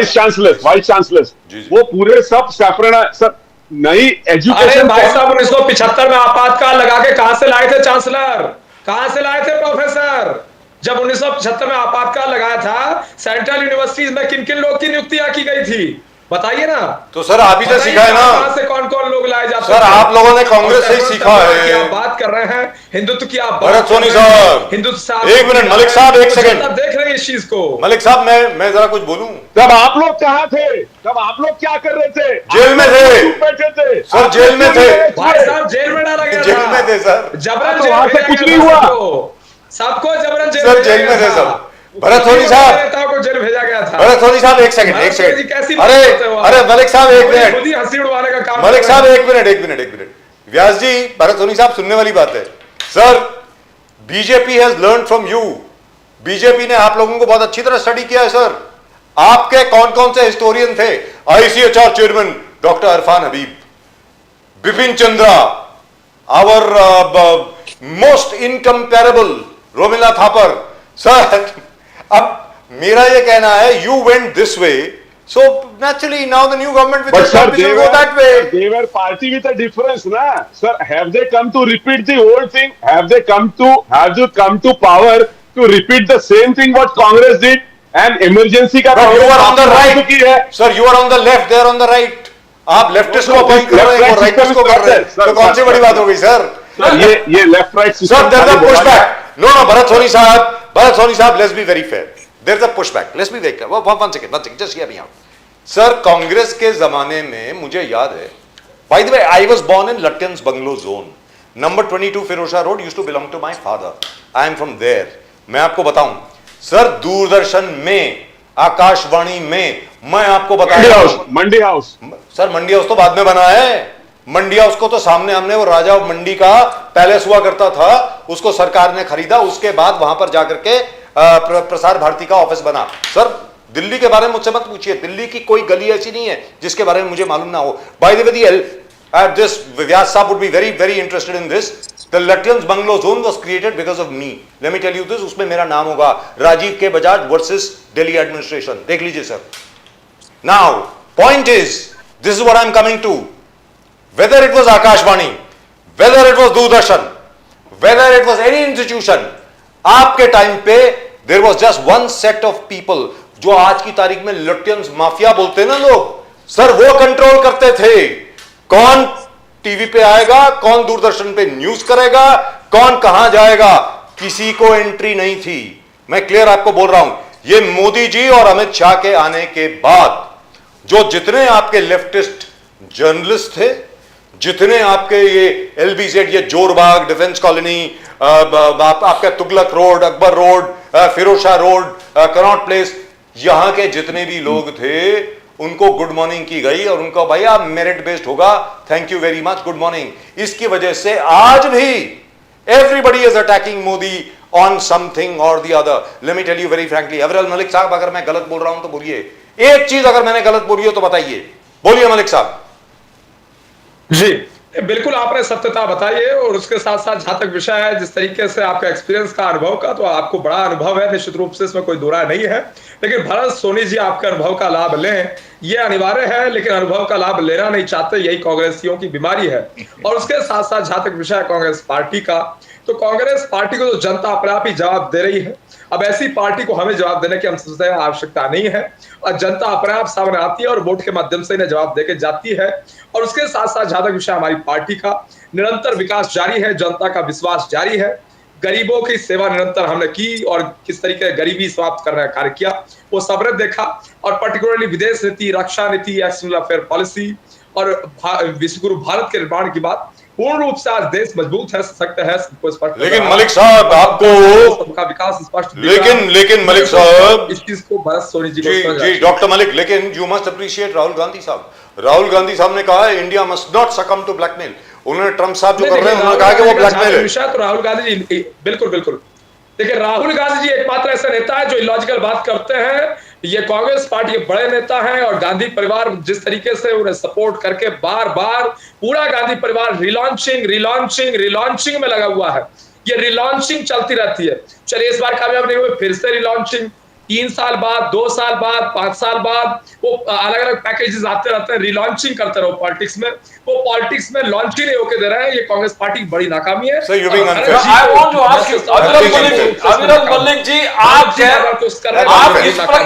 चांसलर्स वो पूरे सब सैफ्रनाइज। सर नई एजुकेशन, भाई साहब 1975 में आपातकाल लगा के कहां से लाए थे चांसलर? कहां से लाए थे प्रोफेसर? जब 1975 में आपातकाल लगाया था, सेंट्रल यूनिवर्सिटीज में किन किन लोग की नियुक्तियां की गई थी बताइए ना। तो सर आप ही से सीखा है ना। कहां से कौन लोग लाए जाते हैं? सर आप लोगों ने कांग्रेस से ही सीखा है। आप बात कर रहे हैं हिंदुत्व की, आप भरत सोनी साहब, हिंदुत्व साहब, एक मिनट, मलिक साहब एक सेकंड देख रहे हैं इस चीज को। मलिक साहब मैं जरा कुछ बोलूं। तब आप लोग कहाँ थे? तब आप लोग क्या कर रहे थे? जेल में थे। बैठे थे सर, जेल में थे। भाई साहब जेल में डाला गया था। जेल में थे सर। जबरन वहां से कुछ नहीं हुआ। सबको जबरन जेल में थे सब। भरत सोनी साहब, नेताओं को जेल भेजा गया था। भरत सोनी साहब एक सेकंड। अरे मलिक साहब एक मिनट, हंसी उड़वाने का काम। मलिक साहब एक मिनट। व्यास जी, भरत सोनी साहब सुनने वाली बात है। Sir BJP has learn from you. BJP ने आप लोगों को बहुत अच्छी तरह स्टडी किया है सर। आपके कौन से हिस्टोरियन थे? ICHR chairman doctor Irfan Habib, Bipin Chandra, our most incomparable Romila Thapar. Sir अब मेरा ये कहना है, you went this way, so naturally now the new government will go that way. They were party with a difference, na? Sir, have they come to repeat the old thing? Have you come to power to repeat the same thing what Congress did? And emergency का you are on the right. Sir, you are on the left, they are on the right. आप leftist को appoint कर रहे हैं और rightist को कर रहे हैं, तो कौन सी बड़ी बात हो गई सर? ये left right sir there is a pushback. No Bharat Soni sahab, let's be very fair. There is a pushback. Let's be very fair. One second just hear me out. Sir Congress के जमाने में मुझे याद है, by the way I was born in Lutyens bungalow zone, number 22 Firoza road used to belong to my father. I am from there. मैं आपको बताऊं sir, Doordarshan में, आकाशवाणी में, मैं आपको बताया, मंडी हाउस सर मंडी हाउस तो बाद में बना है. मंडी हाउस को तो सामने हमने वो राजा मंडी का पैलेस हुआ करता था, उसको सरकार ने खरीदा, उसके बाद वहां पर जाकर के प्रसार भारती का ऑफिस बना. सर दिल्ली के बारे में मुझसे मत पूछिए, दिल्ली की कोई गली ऐसी नहीं है जिसके बारे में मुझे मालूम ना हो. Bye the way this Vyas Saab would be very interested in this. The Lutyens Bungalow Zone was created because of me. Let me tell you this. उसमें मेरा नाम होगा राजीव के बजाज वर्सेस दिल्ली एडमिनिस्ट्रेशन. देख लीजिए sir. Now point is, this is what I'm coming to. Whether it was Akashvani, whether it was Doordarshan, whether it was any institution, आपके time पे there was just one set of people जो आज की तारीख में Lutyens mafia बोलते हैं ना लोग, सर वो कंट्रोल करते थे. कौन टीवी पे आएगा, कौन दूरदर्शन पे न्यूज करेगा, कौन कहां जाएगा, किसी को एंट्री नहीं थी. मैं क्लियर आपको बोल रहा हूं. ये मोदी जी और अमित शाह के आने के बाद जो जितने आपके लेफ्टिस्ट जर्नलिस्ट थे, जितने आपके ये एलबीजेड, ये जोरबाग, डिफेंस कॉलोनी, आपका Tughlak road, Akbar road, Firoz road, Connaught place, यहां के जितने भी लोग थे उनको गुड मॉर्निंग की गई और उनको भैया मेरिट बेस्ड होगा, thank you very much, good morning. इसकी वजह से आज भी everybody is attacking Modi on something और the other. Let me tell you very frankly, Aviral Malik sahab, अगर मैं गलत बोल रहा हूं तो बोलिए. एक चीज अगर मैंने गलत बोली हो तो बताइए. बोलिए मलिक साहब. जी बिल्कुल, आपने सत्यता बताई है और उसके साथ साथ जहां तक विषय है, जिस तरीके से आपका एक्सपीरियंस का, अनुभव का, तो आपको बड़ा अनुभव है निश्चित रूप से, इसमें कोई दो राय नहीं है. लेकिन भरत सोनी जी आपके अनुभव का लाभ लें, ये अनिवार्य है, लेकिन अनुभव का लाभ लेना नहीं चाहते, यही कांग्रेसियों की बीमारी है. और उसके साथ साथ जहां तक विषय है कांग्रेस पार्टी का, तो कांग्रेस पार्टी को तो जनता अपने आप ही जवाब दे रही है. अब ऐसी पार्टी को हमें जवाब देने की हम समझते हैं आवश्यकता नहीं है, और जनता अपने आप सामने आती है और वोट के माध्यम से इन्हें जवाब देकर जाती है. और उसके साथ साथ जहां तक विषय हमारी पार्टी का, निरंतर विकास जारी है, जनता का विश्वास जारी है, गरीबों की सेवा निरंतर हमने की और किस तरीके गरीबी समाप्त करने का कार्य किया वो सबने देखा. और पर्टिकुलरली विदेश नीति, रक्षा नीति, एक्सटर्नल अफेयर पॉलिसी और विश्वगुरु भारत के निर्माण की बात, पूर्ण रूप से आज देश मजबूत है, सशक्त है, सबको स्पष्ट. लेकिन मलिक साहब आपको सबका विकास स्पष्ट, लेकिन मलिक साहब, इस चीज को भरत सोनी जी जी डॉक्टर मलिक, लेकिन you must appreciate Rahul Gandhi साहब. राहुल गांधी साहब ने कहा है India must not succumb to blackmail. उन्होंने ट्रंप साहब जो कर रहे हैं उन्होंने कहा कि वो ब्लैकमेल है. तो राहुल गांधी जी बिल्कुल देखिए, राहुल गांधी जी एकमात्र ऐसा नेता है जो इलॉजिकल बात करते हैं. ये कांग्रेस पार्टी के बड़े नेता हैं और गांधी परिवार जिस तरीके से उन्हें सपोर्ट करके बार बार पूरा गांधी परिवार रिलॉन्चिंग में लगा हुआ है. ये रिलॉन्चिंग चलती रहती है. चलिए इस बार कामयाब नहीं हुए, फिर से रिलॉन्चिंग, 3 साल बाद, 2 साल बाद, 5 साल बाद वो अलग अलग पैकेजेस आते रहते हैं, रिलॉन्चिंग करते रहो पॉलिटिक्स में. वो पॉलिटिक्स में लॉन्च ही नहीं होके दे रहे हैं. ये कांग्रेस पार्टी की बड़ी नाकामी है. Sir, you're being unfair. I want to ask you, अविरल मलिक जी, आप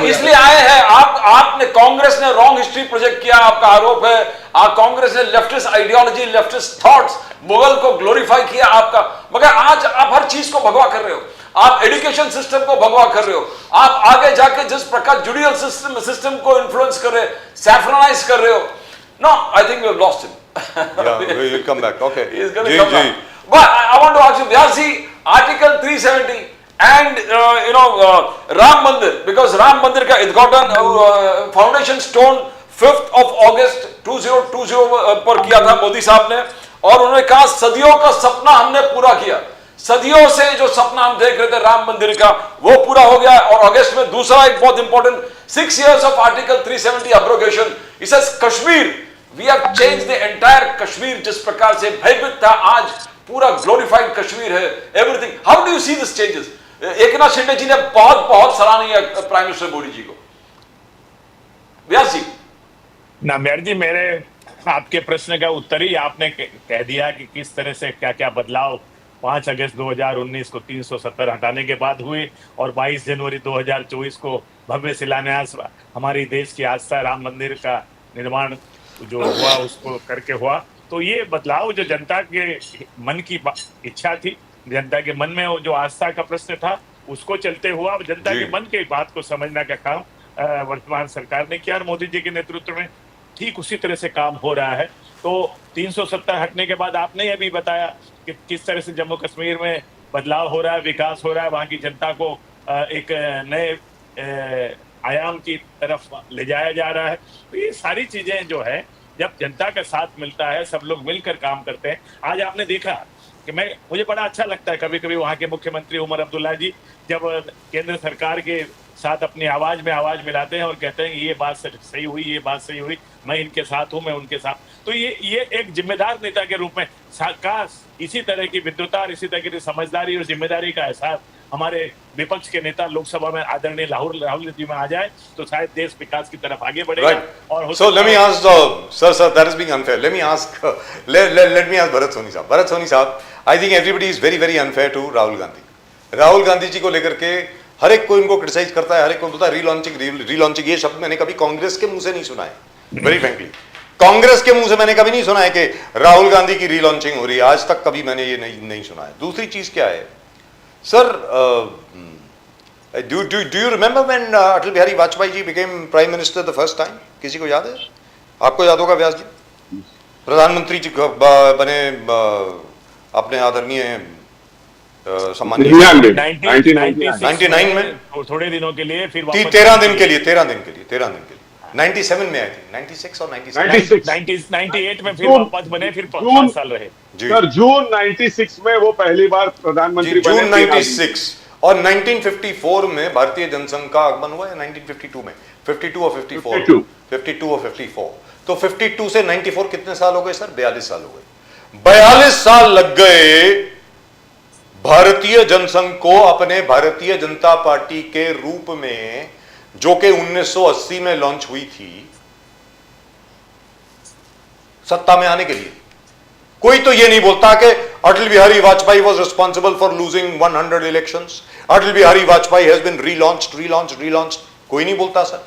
इसलिए आए हैं, आपने, कांग्रेस ने रॉन्ग हिस्ट्री प्रोजेक्ट किया, आपका आरोप है. कांग्रेस ने leftist ideology, leftist thoughts, Mughal को ग्लोरीफाई किया आपका. मगर आज आप हर चीज को भगवा कर रहे हो. आप एजुकेशन सिस्टम को भगवा कर रहे हो. आप आगे जाके जिस प्रकार जुडिशियल सिस्टम को इन्फ्लुएंस कर रहे, सैफ्रनाइज कर रहे हो. No, I think we have lost him. Yeah, we'll come back. Okay. He's going to come back. But I want to ask you, Vyasi, Article 370 and Ram Mandir, because Ram Mandir ka it got an foundation stone 5th of August 2020 पर किया था मोदी साहब ने, और उन्होंने कहा सदियों का सपना हमने पूरा किया. सदियों से जो सपना हम देख रहे थे राम मंदिर का, वो पूरा हो गया. और अगस्त में दूसरा एक बहुत important 6 years of Article 370 abrogation. It says Kashmir, we have changed the entire Kashmir. जिस प्रकार से भयभीत था, आज पूरा ग्लोरिफाइड कश्मीर है. Everything. How do you see this changes? Eknath Shinde ji ने बहुत सराहनीय है प्राइम मिनिस्टर मोदी जी को. व्यास जी. नाम्यार जी, मेरे आपके प्रश्न का उत्तर ही आपने कह दिया कि किस तरह से क्या क्या बदलाव 5 अगस्त 2019 को 370 हटाने के बाद हुए और 22 जनवरी 2024 को भव्य शिलान्यास हमारी देश की आस्था राम मंदिर का निर्माण जो हुआ उसको करके हुआ। तो ये बदलाव जो जनता के मन की इच्छा थी, जनता के मन में वो जो आस्था का प्रश्न था, उसको चलते हुआ अब जनता जी। के मन के बात को समझने का काम वर्तमान सरकार ने किया और मोदी जी के नेतृत्व में ठीक उसी तरह से काम हो रहा है। तो 370 हटने के बाद आपने ये भी बताया कि किस तरह से जम्मू कश्मीर में बदलाव हो रहा है, विकास हो रहा है, वहां की जनता को एक नए आयाम की तरफ ले जाया जा रहा है। तो ये सारी चीजें जो है, जब जनता का साथ मिलता है, सब लोग मिलकर काम करते हैं। आज आपने देखा कि मुझे बड़ा अच्छा लगता है कभी कभी वहां के मुख्यमंत्री उमर अब्दुल्ला जी जब केंद्र सरकार के साथ अपनी आवाज में आवाज मिलाते हैं और कहते हैं ये बात सही हुई, ये बात सही हुई, मैं इनके साथ हूं, मैं उनके साथ। तो ये एक जिम्मेदार नेता के रूप में काश इसी तरह की विद्वता और इसी तरह की समझदारी और जिम्मेदारी का एहसास हमारे विपक्ष के नेता लोकसभा में आदरणीय राहुल जी में आ जाए तो शायद देश विकास की तरफ आगे बढ़ेगा। Right. और So let me ask, sir, that is being unfair. Let me ask, let me ask Bharat Soni साहब. Bharat Soni साहब, I think everybody is very very unfair to Rahul Gandhi. Rahul Gandhi जी को लेकर के हर एक को इनको क्रिटिसाइज करता है, हर एक को बोलता है रीलॉन्चिंग। ये शब्द मैंने कभी कांग्रेस के मुंह से नहीं सुना है, वेरी फ्रैंकली। कांग्रेस के मुंह से मैंने कभी नहीं सुना है कि राहुल गांधी की रीलॉन्चिंग हो रही है, आज तक कभी मैंने ये नहीं सुना है। दूसरी चीज क्या है sir, do you remember when Atal Bihari Vajpayee ji became prime minister the first time? किसी को याद है? आपको याद होगा व्यास जी, प्रधानमंत्री जी बने अपने आदरणीय सम्मानित 99 में थोड़े दिनों के लिए, फिर 13 दिन के लिए 97 में आई थी, 96 और 97 98 में फिर वापस बने, फिर 5 साल रहे जी सर। जून 96 में वो पहली बार प्रधानमंत्री बने। जून 96 और 1954 में भारतीय जनसंघ का आगमन हुआ है, 1952 में 52 और 54 तो 52 से 94 कितने साल हो गए सर? 42 साल हो गए। 42 साल लग गए भारतीय जनसंघ को अपने भारतीय जनता पार्टी के रूप में, जो कि 1980 में लॉन्च हुई थी, सत्ता में आने के लिए। कोई तो ये नहीं बोलता कि Atal Bihari Vajpayee was responsible for losing 100 elections, Atal Bihari Vajpayee has been relaunched. कोई नहीं बोलता सर।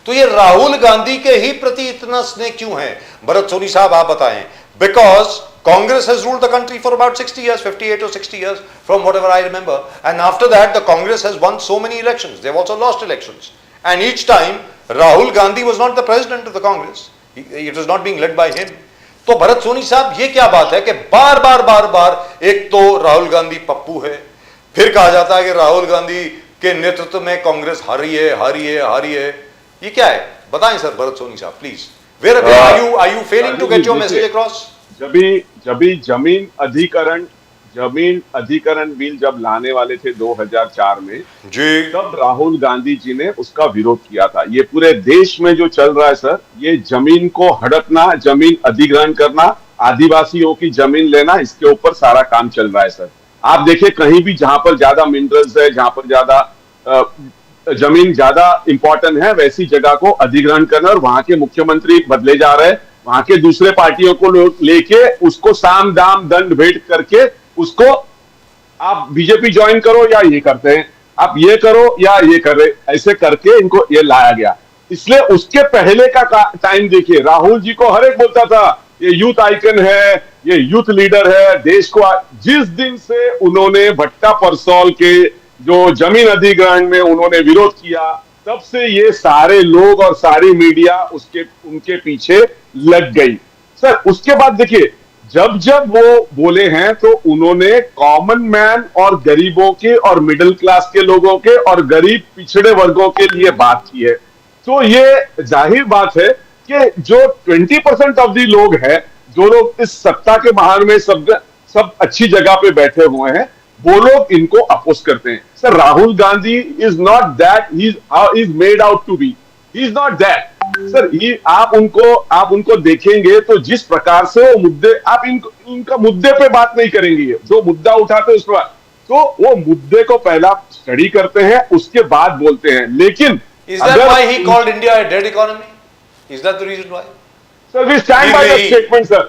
तो ये राहुल गांधी के ही प्रति इतना स्नेह क्यों है? भरत सोनी साहब आप बताएं। Because Congress has ruled the country for about 60 years, 58 or 60 years, from whatever I remember. And after that, the Congress has won so many elections. They've also lost elections. And each time, Rahul Gandhi was not the president of the Congress. It was not being led by him. तो भरत सोनी साहब, ये क्या बात है कि बार बार एक तो राहुल गांधी पप्पू है, फिर कहा जाता है कि राहुल गांधी के नेतृत्व में कांग्रेस हारी है। ये क्या है? बताएं सर भरत सोनी साहब please. Where are you failing to get your message across? जब जमीन अधिकरण बिल जब लाने वाले थे 2004 में जी, तब राहुल गांधी जी ने उसका विरोध किया था। ये पूरे देश में जो चल रहा है सर, ये जमीन को हड़पना, जमीन अधिग्रहण करना, आदिवासियों की जमीन लेना, इसके ऊपर सारा काम चल रहा है सर। आप देखिए कहीं भी जहां पर ज्यादा मिनरल्स है, जहां पर ज्यादा जमीन ज्यादा इंपॉर्टेंट है, वैसी जगह को अधिग्रहण करना, और वहां के मुख्यमंत्री बदले जा रहे हैं, वहां के दूसरे पार्टियों को लेके उसको साम दाम दंड भेंट करके उसको आप बीजेपी ज्वाइन करो या ये करते हैं, आप ये करो या ये कर रहे, ऐसे करके इनको ये लाया गया। इसलिए उसके पहले का टाइम देखिए, राहुल जी को हर एक बोलता था ये यूथ आइकन है, ये यूथ लीडर है, देश को। जिस दिन से उन्होंने भट्टा परसौल के जो जमीन अधिग्रहण में उन्होंने विरोध किया, तब से ये सारे लोग और सारी मीडिया उनके पीछे लग गई सर। उसके बाद देखिए, जब वो बोले हैं तो उन्होंने कॉमन मैन और गरीबों के और मिडिल क्लास के लोगों के और गरीब पिछड़े वर्गों के लिए बात की है। तो ये जाहिर बात है कि जो 20% ऑफ दी लोग हैं, जो लोग इस सत्ता के बाहर में सब अच्छी जगह पे बैठे हुए हैं, वो लोग इनको अपोज करते हैं sir. Rahul Gandhi is not that he is made out to be, he is not that sir. आप उनको देखेंगे तो जिस प्रकार से वो मुद्दे, आप इनका मुद्दे पे बात नहीं करेंगे, जो मुद्दा उठाते हैं उस पर, तो वो मुद्दे को पहला स्टडी करते हैं, उसके बाद बोलते हैं। लेकिन is that why he called India a dead economy? Is that the reason why? Sir, we stand by that statement, sir.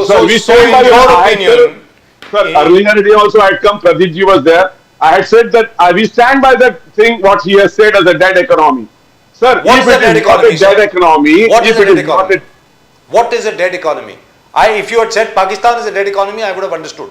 Sir, we stand by your opinion. Sir, earlier today also I had come, Pradeep ji was there. I had said that we stand by that thing what he has said as a dead economy. Sir, What's if a it dead is not economy, a dead sir? economy, What if is a it dead is not economy? What is a dead economy? If you had said Pakistan is a dead economy, I would have understood.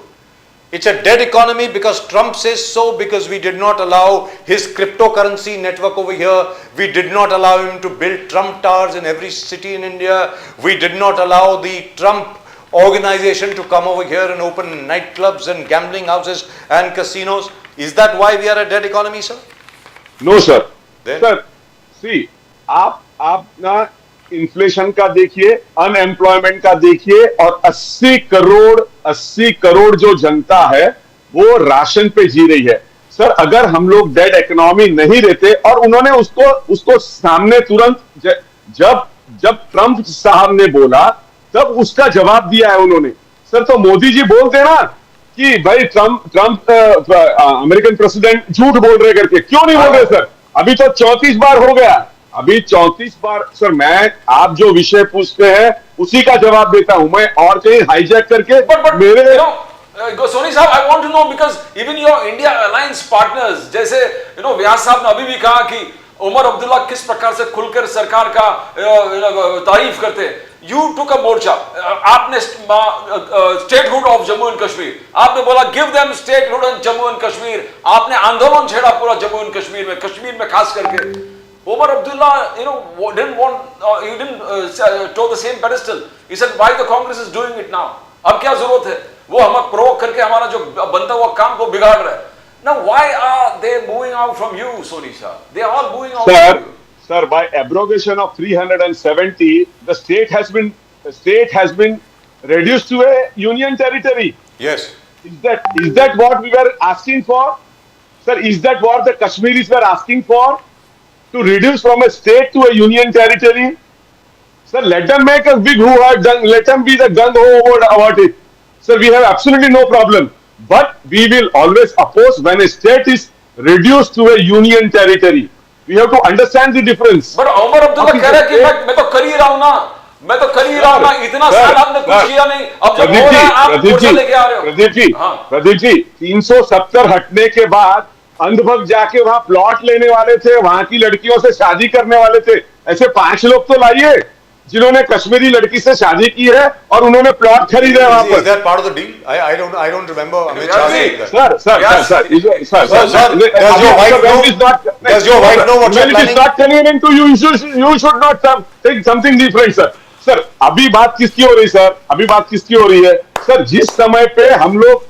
It's a dead economy because Trump says so, because we did not allow his cryptocurrency network over here. We did not allow him to build Trump towers in every city in India. We did not allow the Trump organization to come over here and open nightclubs and gambling houses and casinos. Is that why we are a dead economy, sir? No sir Then? Sir see आप ना inflation का देखिए, unemployment का देखिए, और 80 करोड़ जो जनता है वो राशन पे जी रही है। सर अगर हम लोग डेड इकोनॉमी नहीं रहते, और उन्होंने उसको सामने तुरंत जब ट्रंप साहब ने बोला तब उसका जवाब दिया है उन्होंने। सर तो मोदी जी बोलते ना कि भाई ट्रंप अमेरिकन प्रेसिडेंट झूठ बोल रहे करके, क्यों नहीं बोल रहे सर? अभी तो 34 बार हो गया, अभी 34 बार। सर मैं आप जो विषय पूछते हैं उसी का जवाब देता हूं मैं, और कहीं हाईजैक करके But मेरे you know, Soni साहब, I want to know because even your India alliance partners, जैसे व्यास साहब ने अभी भी कहा कि उमर अब्दुल्ला किस प्रकार से खुलकर सरकार का तारीफ करते हैं। You took a मोर्चा, आपने statehood of Jammu and Kashmir, आपने बोला give them statehood in Jammu and Kashmir, आपने आंदोलन छेड़ा पूरा जम्मू एंड कश्मीर में खास करके। Umar Abdullah, didn't want, he didn't toe the same pedestal. He said, why the Congress is doing it now? अब क्या जरूरत है? वो हमें प्रोवोक करके हमारा जो बनता हुआ काम को बिगाड़ रहा है। Now, why are they moving out from you, Soni sir? They are all moving out from you. Sir, by abrogation of 370, the state has been reduced to a union territory. Yes. Is that what we were asking for? Sir, is that what the Kashmiris were asking for? To reduce from a state to a union territory? Sir, let them make a big hoo-ha, let them be the gung-ho about it. Sir, we have absolutely no problem. But we will always oppose when a state is reduced to a union territory. We have to understand the difference. But Umar Abdullah कह रहा है कि मैं तो कर ही रहा हूं ना, मैं तो कर ही रहा हूं ना, इतना साल आपने कुछ किया नहीं, अब जब हो रहा है आप मोर्चा लेके आ रहे हो। प्रदीप जी 370 हटने के बाद अंधभक्त जाके वहां प्लॉट लेने वाले थे, वहां की लड़कियों से शादी करने वाले थे। ऐसे 5 लोग तो लाइए जिन्होंने कश्मीरी लड़की से शादी की है और उन्होंने प्लॉट खरीदे वहां पर। Is that part of the deal? I don't remember Amit Shah saying that. Sir, Does your wife know what you're planning? It is not convenient to you. You should not think something different, sir. Sir अभी बात किसकी हो रही sir? अभी बात किसकी हो रही है सर? जिस समय पे हम लोग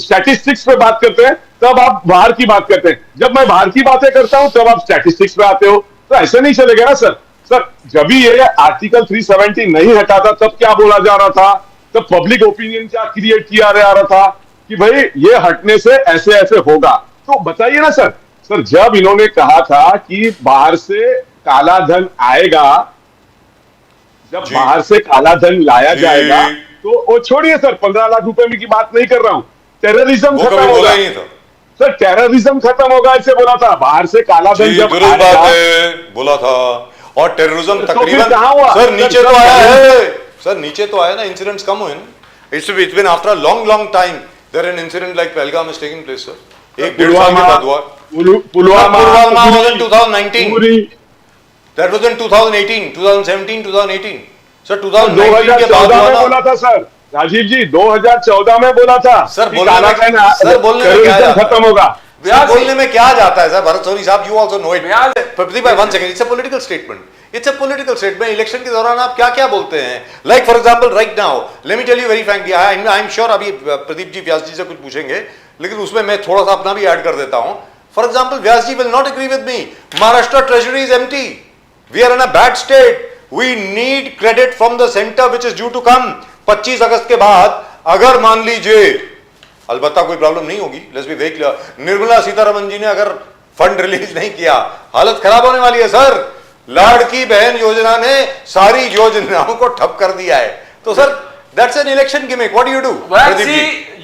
स्टैटिस्टिक्स पे बात करते हैं तब आप बाहर की बात करते हैं, जब मैं बाहर की बातें करता हूं तब आप स्टैटिस्टिक्स पे आते हो, तो ऐसे नहीं चलेगा ना सर। सर जब भी ये आर्टिकल 370 नहीं हटा था तब क्या बोला जा रहा था, तब पब्लिक ओपिनियन क्या क्रिएट किया जा रहा था कि भाई ये हटने से ऐसे ऐसे होगा, तो बताइए ना सर। सर जब इन्होंने कहा था कि बाहर से काला धन आएगा, जब बाहर से काला धन लाया जाएगा, तो वो छोड़िए सर 15 लाख रुपए की बात नहीं कर रहा हूं, टेररिज्म खत्म होगा सर, टेररिज्म खत्म होगा ऐसे बोला था। बाहर से काला धन जब आएगा बोला था, और टेररिज्म तकरीबन सर नीचे तो आया है, सर नीचे तो आया ना, इंसिडेंट्स कम हुए ना। It's been after a long time there an incident like Pahalgam is taking place sir. 1-1.5 साल के बाद हुआ। Pulwama was in 2019, that was in 2018, 2017, 2018 sir. 2019 के बाद हुआ ना। बोला था सर राजीव जी, 2014 में बोला था सर, बोलने में क्या खत्म होगा। बोलने में क्या जाता है सर? भरत सोनी साहब, you also know it. Pradeep भाई 1 second, it's a political statement, it's a political statement. Election के दौरान आप क्या क्या बोलते हैं? Like for example right now let me tell you very frankly, I am sure अभी प्रदीप जी व्यास जी से कुछ पूछेंगे, लेकिन उसमें मैं थोड़ा सा अपना भी ऐड कर देता हूं। For example Vyas ji will not agree with me, Maharashtra treasury is empty, we are in a bad state, we need credit from the centre which is due to come. 25 अगस्त के बाद अगर मान लीजिए, अलबत्ता कोई प्रॉब्लम नहीं होगी, let's be very clear, Nirmala Sitharaman ji ने अगर फंड रिलीज नहीं किया, हालत खराब होने वाली है सर। लाड़की बहन योजना ने सारी योजनाओं को ठप कर दिया है, तो sir that's an election gimmick, what do you do?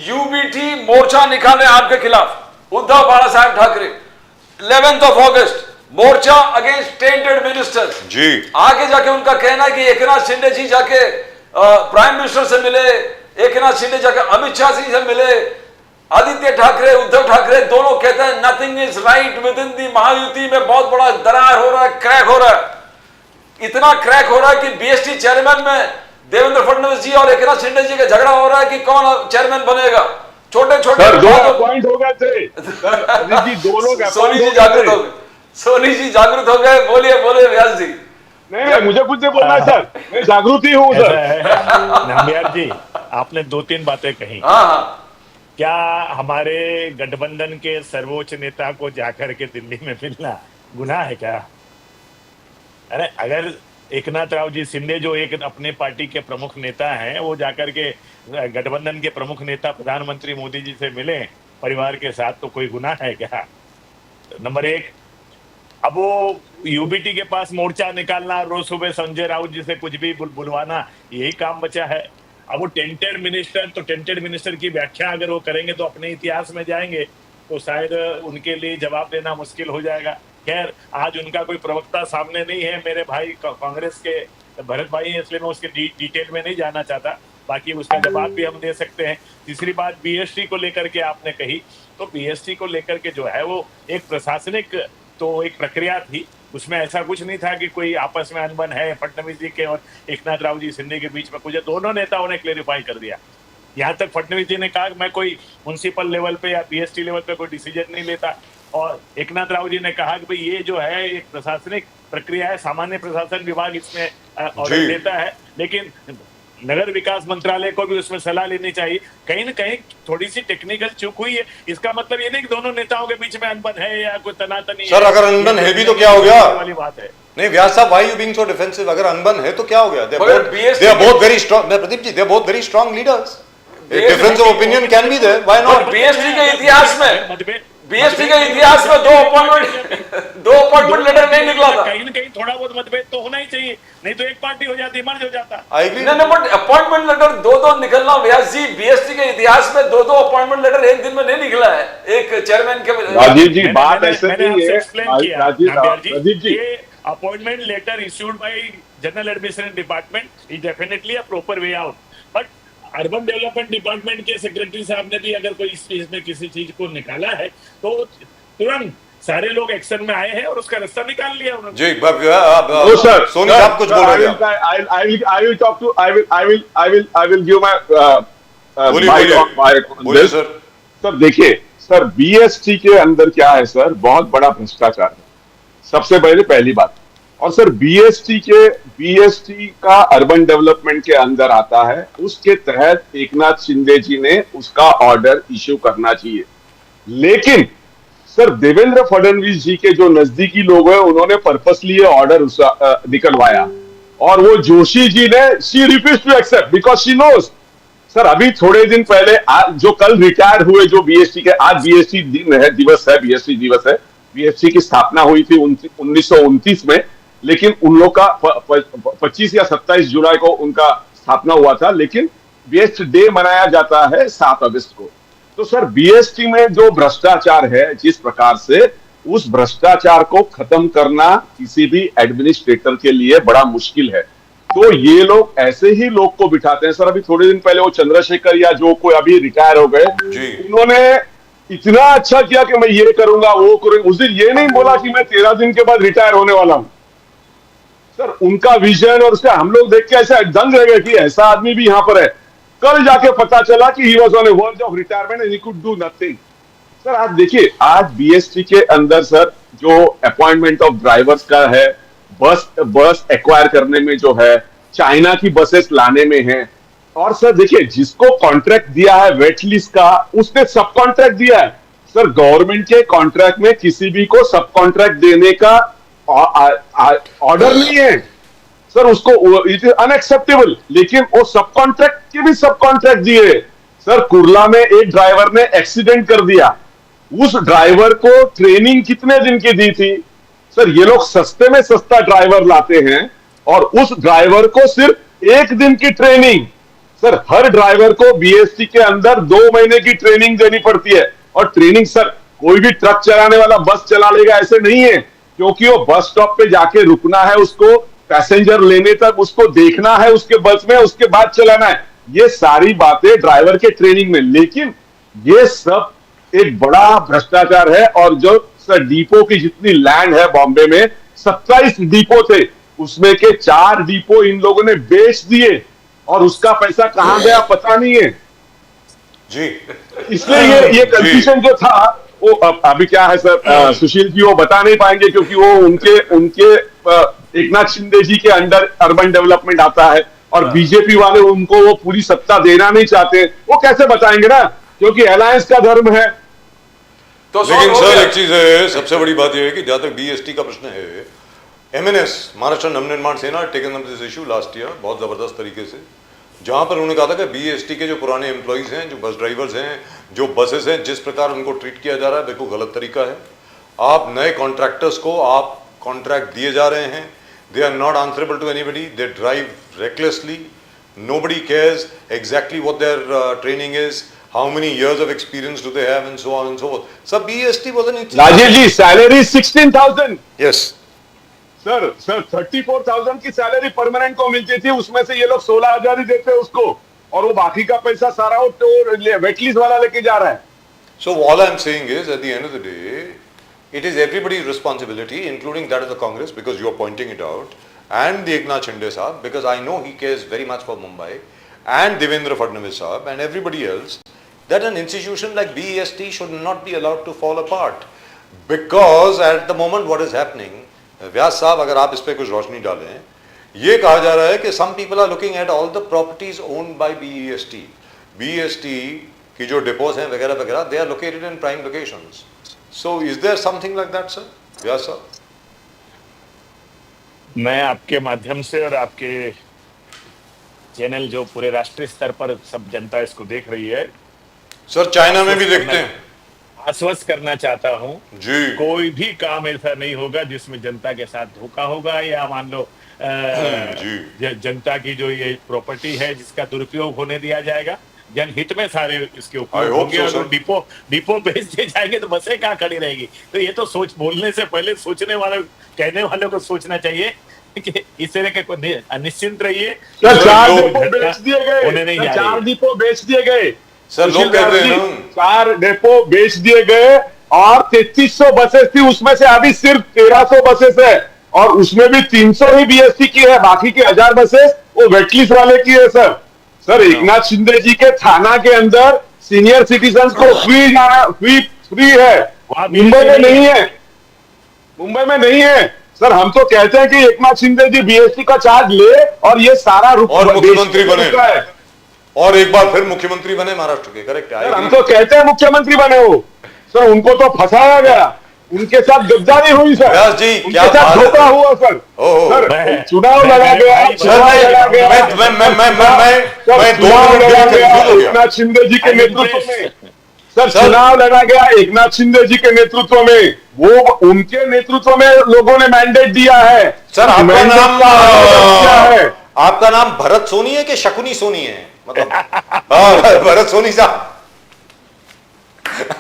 UBT मोर्चा निकाले आपके खिलाफ, Uddhav Bala sahab Thackeray 11th of August मोर्चा अगेंस्ट टेंटेड मिनिस्टर्स जी। आगे जाके उनका कहना है कि एकनाथ शिंदे जी जाके प्राइम मिनिस्टर से मिले, एकनाथ शिंदे जाके अमित शाह जी से मिले, आदित्य ठाकरे उद्धव ठाकरे दोनों कहते हैं nothing is right within the Mahayuti में बहुत बड़ा दरार हो रहा है, क्रैक हो रहा है। इतना क्रैक हो रहा है कि बीएसटी चेयरमैन में देवेंद्र फडणवीस जी और एकनाथ शिंदे जी का झगड़ा हो रहा है कि कौन चेयरमैन बनेगा। छोटे छोटे सर 2 अपॉइंट हो गए थे सर, अजीत जी 2 लोग सोनी जी appoint जागृत हो हो गए थे। गए, सोनी जी जागृत हो गए। बोलिए बोलिए व्यास जी। नहीं मुझे कुछ नहीं बोलना है सर, मैं जागृत ही हूँ ऐसा सर। है नंबियार जी, आपने 2-3 बातें कही। हाँ हाँ, क्या हमारे गठबंधन के सर्वोच्च नेता को जाकर के दिल्ली में मिलना गुनाह है क्या? अरे अगर एकनाथ राव जी शिंदे जो एक अपने पार्टी के प्रमुख नेता हैं, वो जाकर के गठबंधन के प्रमुख नेता प्रधानमंत्री मोदी जी से मिले परिवार के साथ, तो कोई गुनाह है क्या? नंबर 1, अब वो यूबीटी के पास मोर्चा निकालना, रोज सुबह संजय राउत जी से कुछ भी बुलवाना, यही काम बचा है। अब वो टेंटेड मिनिस्टर, तो टेंटेड मिनिस्टर की व्याख्या अगर वो करेंगे तो अपने इतिहास में जाएंगे, तो शायद उनके लिए जवाब देना मुश्किल हो जाएगा। खैर, आज उनका कोई प्रवक्ता सामने नहीं है, मेरे भाई कांग्रेस के भरत भाई हैं, इसलिए मैं उसके डिटेल में नहीं जाना चाहता, बाकी उसका जवाब भी हम दे सकते हैं। तीसरी बात बीएसटी को लेकर के आपने कही, तो बीएसटी को लेकर के जो है वो एक प्रशासनिक तो एक प्रक्रिया थी, उसमें ऐसा कुछ नहीं था कि कोई आपस में अनबन है फडणवीस जी के और एकनाथ राव जी शिंदे के बीच में। कुछ दोनों नेताओं ने क्लेरिफाई कर दिया। यहाँ तक फडणवीस जी ने कहा कि मैं कोई म्युनिसिपल लेवल पे या बीएसटी लेवल पे कोई डिसीजन नहीं लेता, और एकनाथ राव जी ने कहा कि भाई ये जो है एक प्रशासनिक प्रक्रिया है, सामान्य प्रशासन विभाग इसमें ऑर्डर जी। लेता है, लेकिन नगर विकास मंत्रालय को भी उसमें सलाह लेनी चाहिए। कहीं न कहीं थोड़ी सी टेक्निकल चूक हुई है, इसका मतलब ये नहीं कि दोनों नेताओं के बीच में अनबन है या कोई तनातनी सर, है। अगर अनबन है भी तो क्या हो गया? वाली बात है। नहीं व्यास साहब, why you being so defensive? अगर अनबन है तो क्या हो गया? दे मगर BST are both very strong, Pradeep ji, they are both very strong leaders. Difference of opinion can be there, why और नॉट? बीएसटी के इतिहास में, मतभेद बीएसटी के इतिहास में 2 अपॉइंटमेंट लेटर नहीं निकला था। कहीं न कहीं थोड़ा बहुत मतभेद तो होना ही चाहिए, नहीं तो एक पार्टी हो जाती, मर्ज हो जाता। I agree. नहीं, बट अपॉइंटमेंट लेटर 2 निकलना, व्यास जी, बीएसटी के इतिहास में 2 अपॉइंटमेंट लेटर एक दिन में नहीं निकला है एक चेयरमैन के। राजीव जी, मैंने- बात मैंने- ऐसे मैंने नहीं आपसे है explain किया, राजीव नंबियार जी, प्रदीप जी। ये appointment letter issued by general administration department is definitely a proper way out, but urban development department के सेक्रेटरी साहब ने भी अगर कोई इस चीज में किसी चीज को निकाला है तो तुरंत सारे लोग एक्शन में आए हैं और उसका रास्ता निकाल लिया उन्होंने। जी, No, sir. सोनी Sir, साहब कुछ sir, बोल रहे I थे। will talk to. I will give my बोलिए, my बोलिए। बोलिए, सर। सर देखिए सर, बीएसटी के अंदर क्या है सर, बहुत बड़ा भ्रष्टाचार है सबसे पहली बात। और सर बीएसटी का अर्बन डेवलपमेंट के अंदर आता है, उसके तहत एकनाथ शिंदे जी ने उसका ऑर्डर इश्यू करना चाहिए। लेकिन सर देवेंद्र फडणवीस जी के जो नजदीकी लोग हैं, उन्होंने पर्पसली ये ऑर्डर निकलवाया, और वो जोशी जी ने she refuse to accept because she knows. Sir अभी थोड़े दिन पहले जो कल रिटायर हुए जो बीएसटी के, आज बीएसटी दिवस है, बीएसटी दिवस है। बीएसटी की स्थापना हुई थी 1929 में, लेकिन उन लोग का 25 या 27 जुलाई को उनका स्थापना हुआ था, लेकिन बीएसटी डे मनाया जाता है 7 अगस्त को। तो सर बीएसटी में जो भ्रष्टाचार है, जिस प्रकार से, उस भ्रष्टाचार को खत्म करना किसी भी एडमिनिस्ट्रेटर के लिए बड़ा मुश्किल है। तो ये लोग ऐसे ही लोग को बिठाते हैं। सर अभी थोड़े दिन पहले वो चंद्रशेखर या जो कोई अभी रिटायर हो गए, उन्होंने इतना अच्छा किया कि मैं ये करूंगा वो करूंगा, उस दिन ये नहीं बोला कि मैं 13 दिन के बाद रिटायर होने वाला हूं। सर उनका विजन और उसका हम लोग देख के ऐसा दंग रह गए कि ऐसा आदमी भी यहां पर है। कल जाके पता चला कि he was on A verge of retirement and he could do nothing. Sir आप देखिए, आज बीएसटी के अंदर सर जो अपॉइंटमेंट ऑफ ड्राइवर्स का है, बस एक्वायर करने में जो है, चाइना की बसेस लाने में है, और सर देखिए जिसको कॉन्ट्रैक्ट दिया है वेट लिस्ट का, उसने सब कॉन्ट्रैक्ट दिया है। सर गवर्नमेंट के कॉन्ट्रैक्ट में किसी भी को सब कॉन्ट्रैक्ट देने का ऑर्डर नहीं है सर, उसको इट इज अनएक्सेप्टेबल। लेकिन वो सब कॉन्ट्रैक्ट के भी सब कॉन्ट्रैक्ट दिए। सर कुर्ला में एक ड्राइवर ने एक्सीडेंट कर दिया, उस ड्राइवर को ट्रेनिंग कितने दिन की दी थी? सर ये लोग सस्ते में सस्ता ड्राइवर लाते हैं और उस ड्राइवर को सिर्फ 1 दिन की ट्रेनिंग। सर हर ड्राइवर को बीएसटी के अंदर 2 महीने की ट्रेनिंग देनी पड़ती है। और ट्रेनिंग सर कोई भी ट्रक चलाने वाला बस चला लेगा ऐसे नहीं है, क्योंकि वो बस स्टॉप पे जाके रुकना है, उसको पैसेंजर लेने तक उसको देखना है उसके बस में, उसके बाद चलाना है। ये सारी बातें ड्राइवर के ट्रेनिंग में। लेकिन ये सब एक बड़ा भ्रष्टाचार है। और जो सर डिपो की जितनी लैंड है बॉम्बे में, 27 डिपो थे, उसमें के 4 डिपो इन लोगों ने बेच दिए और उसका पैसा कहां गया पता नहीं है। जी इसलिए ये कंफ्यूजन जो था वो अभी क्या है सर, सुशील जी वो बता नहीं पाएंगे क्योंकि वो उनके उनके एकनाथ शिंदे जी के अंडर अर्बन डेवलपमेंट आता है और बीजेपी वाले उनको वो पूरी सत्ता देना नहीं चाहते, वो कैसे बताएंगे ना, क्योंकि अलायंस का धर्म है। तो लेकिन सर एक चीज है, सबसे बड़ी बात यह है कि जहां तक बीएसटी का प्रश्न है, एमएनएस महाराष्ट्र नवनिर्माण सेना taken up this issue last year बहुत जबरदस्त तरीके से, जहां पर उन्होंने कहा था कि बीएसटी के जो पुराने एम्प्लॉइज हैं, जो बस ड्राइवर्स हैं, जो बसेस हैं, जिस प्रकार उनको ट्रीट किया जा रहा है बिल्कुल गलत तरीका है। आप नए कॉन्ट्रैक्टर्स को आप कॉन्ट्रैक्ट दिए जा रहे हैं, they are not answerable to anybody, they drive recklessly, nobody cares exactly what their training is, how many years of experience do they have and so on and so forth. So BST was an Rajiv ji salary 16,000, yes sir 34,000 की salary permanent को मिलती थी, उसमें से ये लोग 16,000 ही देते हैं उसको और वो बाकी का पैसा सारा वो तो वेटलिस्ट वाला लेके जा रहा है। So all I'm saying is, at the end of the day, it is everybody's responsibility, including that of the Congress, because you are pointing it out, and the Eknath Shinde Sahab, because I know he cares very much for Mumbai, and Devendra Fadnavis Sahab, and everybody else, that an institution like BEST should not be allowed to fall apart. Because at the moment what is happening, व्यास साहब अगर आप इस पे कुछ रोशनी डालें, ये कहा जा रहा है कि some people are looking at all the properties owned by BEST. BEST की जो डिपोज हैं वगैरह वगैरह, they are located in prime locations. So is there something like that, sir? व्यास साहब, मैं आपके माध्यम से और आपके चैनल जो पूरे राष्ट्रीय स्तर पर सब जनता इसको देख रही है, सर चाइना में भी देखते हैं आश्वस्त करना चाहता हूं, जी, कोई भी काम ऐसा नहीं होगा जिसमें जनता के साथ धोखा होगा या मान लो जनता की जो ये प्रॉपर्टी है जिसका दुरुपयोग होने दिया जाएगा। जनहित में सारे इसके उपयोग होंगे और डिपो बेच दिए जाएंगे तो बसें कहाँ खड़ी रहेगी। तो ये तो सोच बोलने से पहले सोचने वाले कहने वालों को सोचना चाहिए कि इस तरह के निश्चिंत रहिए। 4 डिपो बेच दिए होने नहीं गए, जा रही। 4 डिपो बेच दिए गए सर लोग कहते हैं ना, 4 डिपो बेच दिए गए और 3300 बसेस थी, उसमें से अभी सिर्फ 1300 बसेस है और उसमें भी 300 ही बीएसटी की है, बाकी की 1000 बसेस वो वेटलिस्ट वाले की है। सर एकनाथ शिंदे जी के थाना के अंदर सीनियर सिटीजन को फ्री है, मुंबई में नहीं है, मुंबई में नहीं है। सर हम तो कहते हैं कि एकनाथ शिंदे जी बीएसटी का चार्ज ले और ये सारा और मुख्यमंत्री बने और एक बार फिर मुख्यमंत्री बने महाराष्ट्र के। करेक्ट है, हम तो कहते हैं मुख्यमंत्री बने हो सर, उनको तो फंसाया गया, उनके साथ गद्दारी हुई सर, व्यास जी क्या साथ धोखा हुआ सर। सर चुनाव लड़ा गया, एकनाथ शिंदे जी के नेतृत्व में, सर चुनाव लड़ा गया एकनाथ शिंदे जी के नेतृत्व में, वो उनके नेतृत्व में लोगों ने मैंडेट दिया है। सर आपका नाम भरत सोनी है कि शकुनी सोनी है, मतलब भरत सोनी साहब।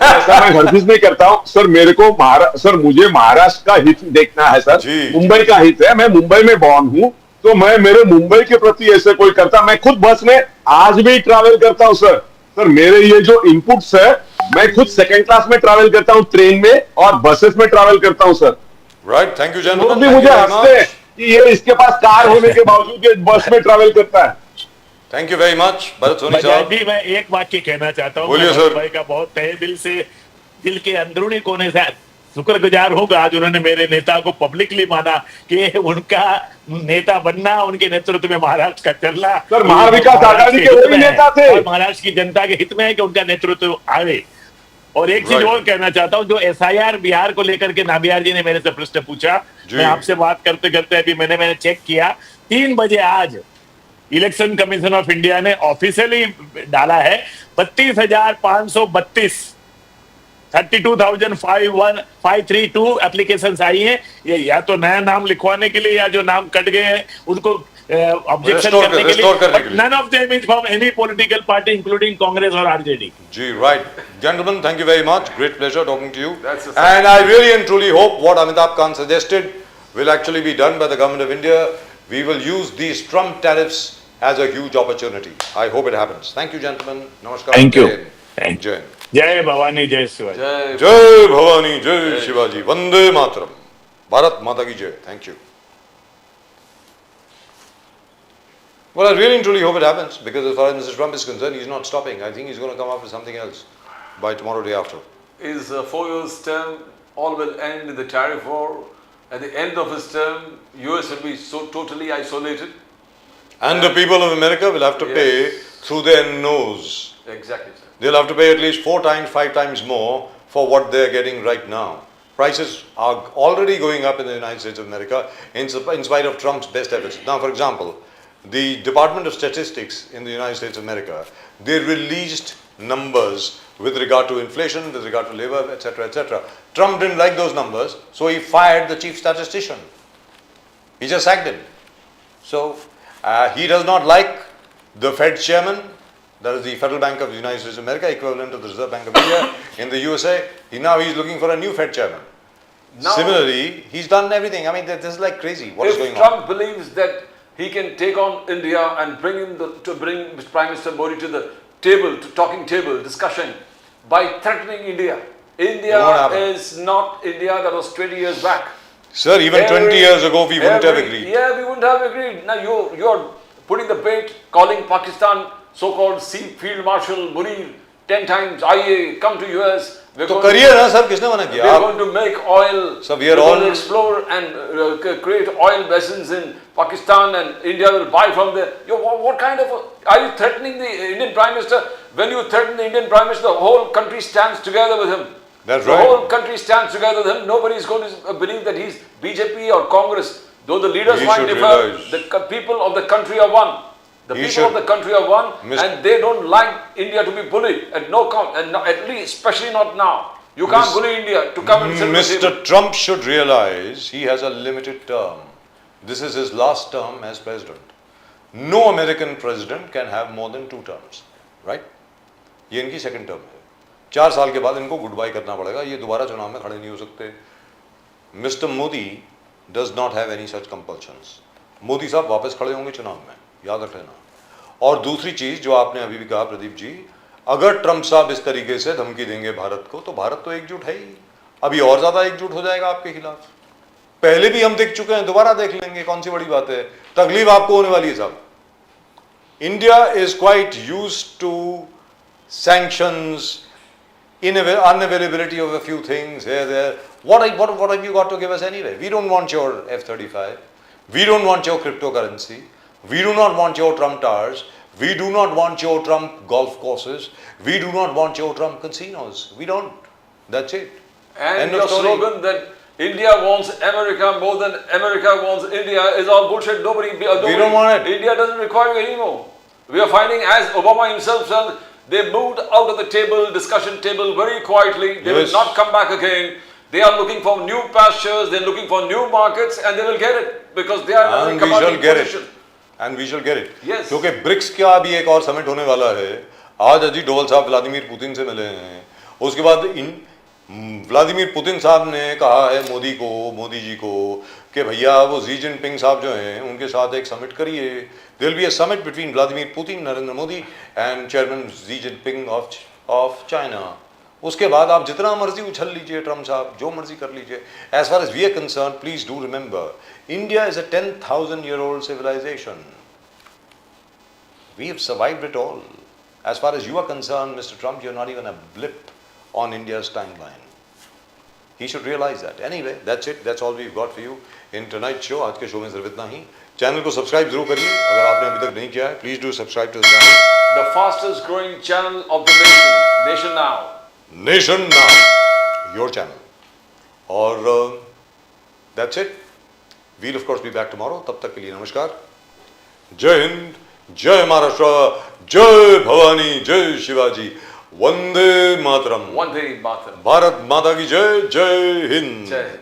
ऐसा मैं हरगिज नहीं करता हूं सर, मेरे को सर मुझे महाराष्ट्र का हित देखना है सर, मुंबई का हित है, मैं मुंबई में बॉर्न हूं तो मैं मेरे मुंबई के प्रति ऐसे कोई करता, मैं खुद बस में आज भी ट्रैवल करता हूं सर। मेरे ये जो इनपुट्स है, मैं खुद सेकंड क्लास में ट्रैवल करता हूं, ट्रेन में और बसेस में ट्रैवल करता हूं सर। राइट, थैंक यू लोग जेंटलमैन। भी मुझे हंसते हैं कि ये इसके पास कार होने के बावजूद ये बस में ट्रैवल करता है। Thank you very much Bharat Soni साहब। जी मैं एक वाक्य कहना चाहता हूँ, बोलिए सर। भाई का बहुत तहे दिल से, दिल के अंदरूनी कोने से शुक्रगुजार होगा आज उन्होंने मेरे नेता को पब्लिकली माना कि उनका नेता बनना, उनके नेतृत्व में महाराष्ट्र का चलना, सर महाविकास आघाड़ी के वही नेता थे और महाराष्ट्र की जनता के हित में है कि उनका नेतृत्व आवे। और एक चीज और कहना चाहता हूं, जो एसआईआर बिहार को लेकर के नाबियार जी ने मेरे से प्रश्न पूछा, मैं आपसे बात करते करते अभी मैंने चेक किया, 3 बजे आज इलेक्शन कमीशन ऑफ इंडिया ने ऑफिशियली डाला है 32,532 32,532 एप्लीकेशंस आई हैं। ये या तो नया नाम लिखवाने के लिए या जो नाम कट गए हैं उनको ऑब्जेक्शन करने के लिए, none of them is from any political party including Congress और आरजेडी। जी right gentleman, thank you very much, great pleasure talking to you and I really and truly hope what Amitabh Kant suggested will actually be done by the government of India. We will use these Trump tariffs as a huge opportunity. I hope it happens. Thank you, gentlemen. Namaskar. Thank you. Jai. जय भवानी जय शिवाजी। जय भवानी जय शिवाजी, वंदे मातरम, भारत माता की जय। Thank you. Well, I really and truly hope it happens, because as far as Mr. Trump is concerned, he's not stopping. I think he's going to come up with something else by tomorrow, day after. His 4 years term, all will end in the tariff war. At the end of his term, US will be so totally isolated. And the people of America will have to pay through their nose. Exactly, sir. They'll have to pay at least 4 times, 5 times more for what they're getting right now. Prices are already going up in the United States of America in spite of Trump's best efforts. Now, for example, the Department of Statistics in the United States of America, they released numbers with regard to inflation, with regard to labor, etc., etc. Trump didn't like those numbers, so he fired the chief statistician. He just sacked him. So, he does not like the Fed chairman, that is the Federal Bank of the United States of America, equivalent of the Reserve Bank of India in the USA. Now he's looking for a new Fed chairman. Now, similarly, he's done everything. I mean, this is like crazy. What is going if Trump on? believes that he can take on India and bring Prime Minister Modi to the table, to talking table discussion by threatening India. India Won't happen. is not India that was 20 years back. Sir, even 20 years ago, we wouldn't have agreed. Yeah, we wouldn't have agreed. Now you're putting the bait, calling Pakistan so-called Field Marshal Munir 10 times, IE, come to US. We're तो going to- करिए ना sir, किसने मना किया? We're आप going to make oil. So we are we're all- going to explore and create oil basins in Pakistan, and India will buy from there. What kind of are you threatening the Indian Prime Minister? When you threaten the Indian Prime Minister, the whole country stands together with him. That's the right. whole country stands together with him. Nobody is going to believe that he's BJP or Congress. Though the leaders He might should differ, realize- the people of the country are one. The He people should- of the country are one, Mis- and they don't like India to be bullied at no count, and at least, especially not now. You can't Mis- bully India to come and sit at the table. Mr. Trump should realize he has a limited term. This is his last term as president. No American president can have more than 2 terms, right? ये इनकी second term है. 4 साल के बाद इनको good bye करना पड़ेगा. ये दोबारा चुनाव में खड़े नहीं हो सकते. Mister Modi does not have any such compulsions. Modi साहब वापस खड़े होंगे चुनाव में, याद रख लेना. और दूसरी चीज जो आपने अभी भी कहा प्रदीप जी, अगर ट्रंप साहब इस तरीके से धमकी देंगे भारत को, तो भारत तो एकजुट है ही, अभी और ज्यादा एकजुट हो जाएगा आपके खिलाफ. पहले भी हम देख चुके हैं, दोबारा देख लेंगे, कौन सी बड़ी बात है. तकलीफ आपको होने वाली है साहब. India is quite used to sanctions, unavailability of a few things here, there. What have you got to give us anyway? We don't want your F-35. We don't want your cryptocurrency. We do not want your Trump towers. We do not want your Trump golf courses. We do not want your Trump casinos. We don't. That's it. And End of your story. slogan that India wants America more than America wants India is all bullshit. Nobody don't want it. India doesn't require you anymore. We are finding, as Obama himself said, they moved out of the table, discussion table very quietly. They will Yes. not come back again. They are looking for new pastures, they're looking for new markets, and they will get it because they are in a And we shall commanding get it. position. And we shall get it. Yes. क्योंकि BRICS का भी एक और summit होने वाला है. आज अजीत डोभाल साहब व्लादिमीर पुतिन से मिले हैं. उसके बाद व्लादिमीर पुतिन साहब ने कहा है मोदी जी को कि भैया वो जी जिनपिंग साहब जो हैं उनके साथ एक समिट करिए. There will be a summit between Vladimir Putin, Narendra Modi and chairman Xi Jinping of China. उसके बाद आप जितना मर्जी उछल लीजिए ट्रम्प साहब, जो मर्जी कर लीजिए. As far as we are concerned, please do remember, India is a 10,000-year-old civilization. We have survived it all. As far as you are concerned, Mr. Trump, you're not even a blip on India's timeline. He should realize that. Anyway, that's it. That's all we've got for you in tonight's show. आज के show में सिर्फ इतना ही. Channel को subscribe जरूर करिए अगर आपने अभी तक नहीं किया है. Please do subscribe to the channel. The fastest growing channel of the nation, Nation Now. Nation Now, your channel. और that's it. We'll of course be back tomorrow. तब तक के लिए नमस्कार. जय हिंद, जय महाराष्ट्र, जय भवानी, जय Shivaji, Vande Mataram. One day, Matan. Bharat माता की जय. जय हिंद. Jai Hind.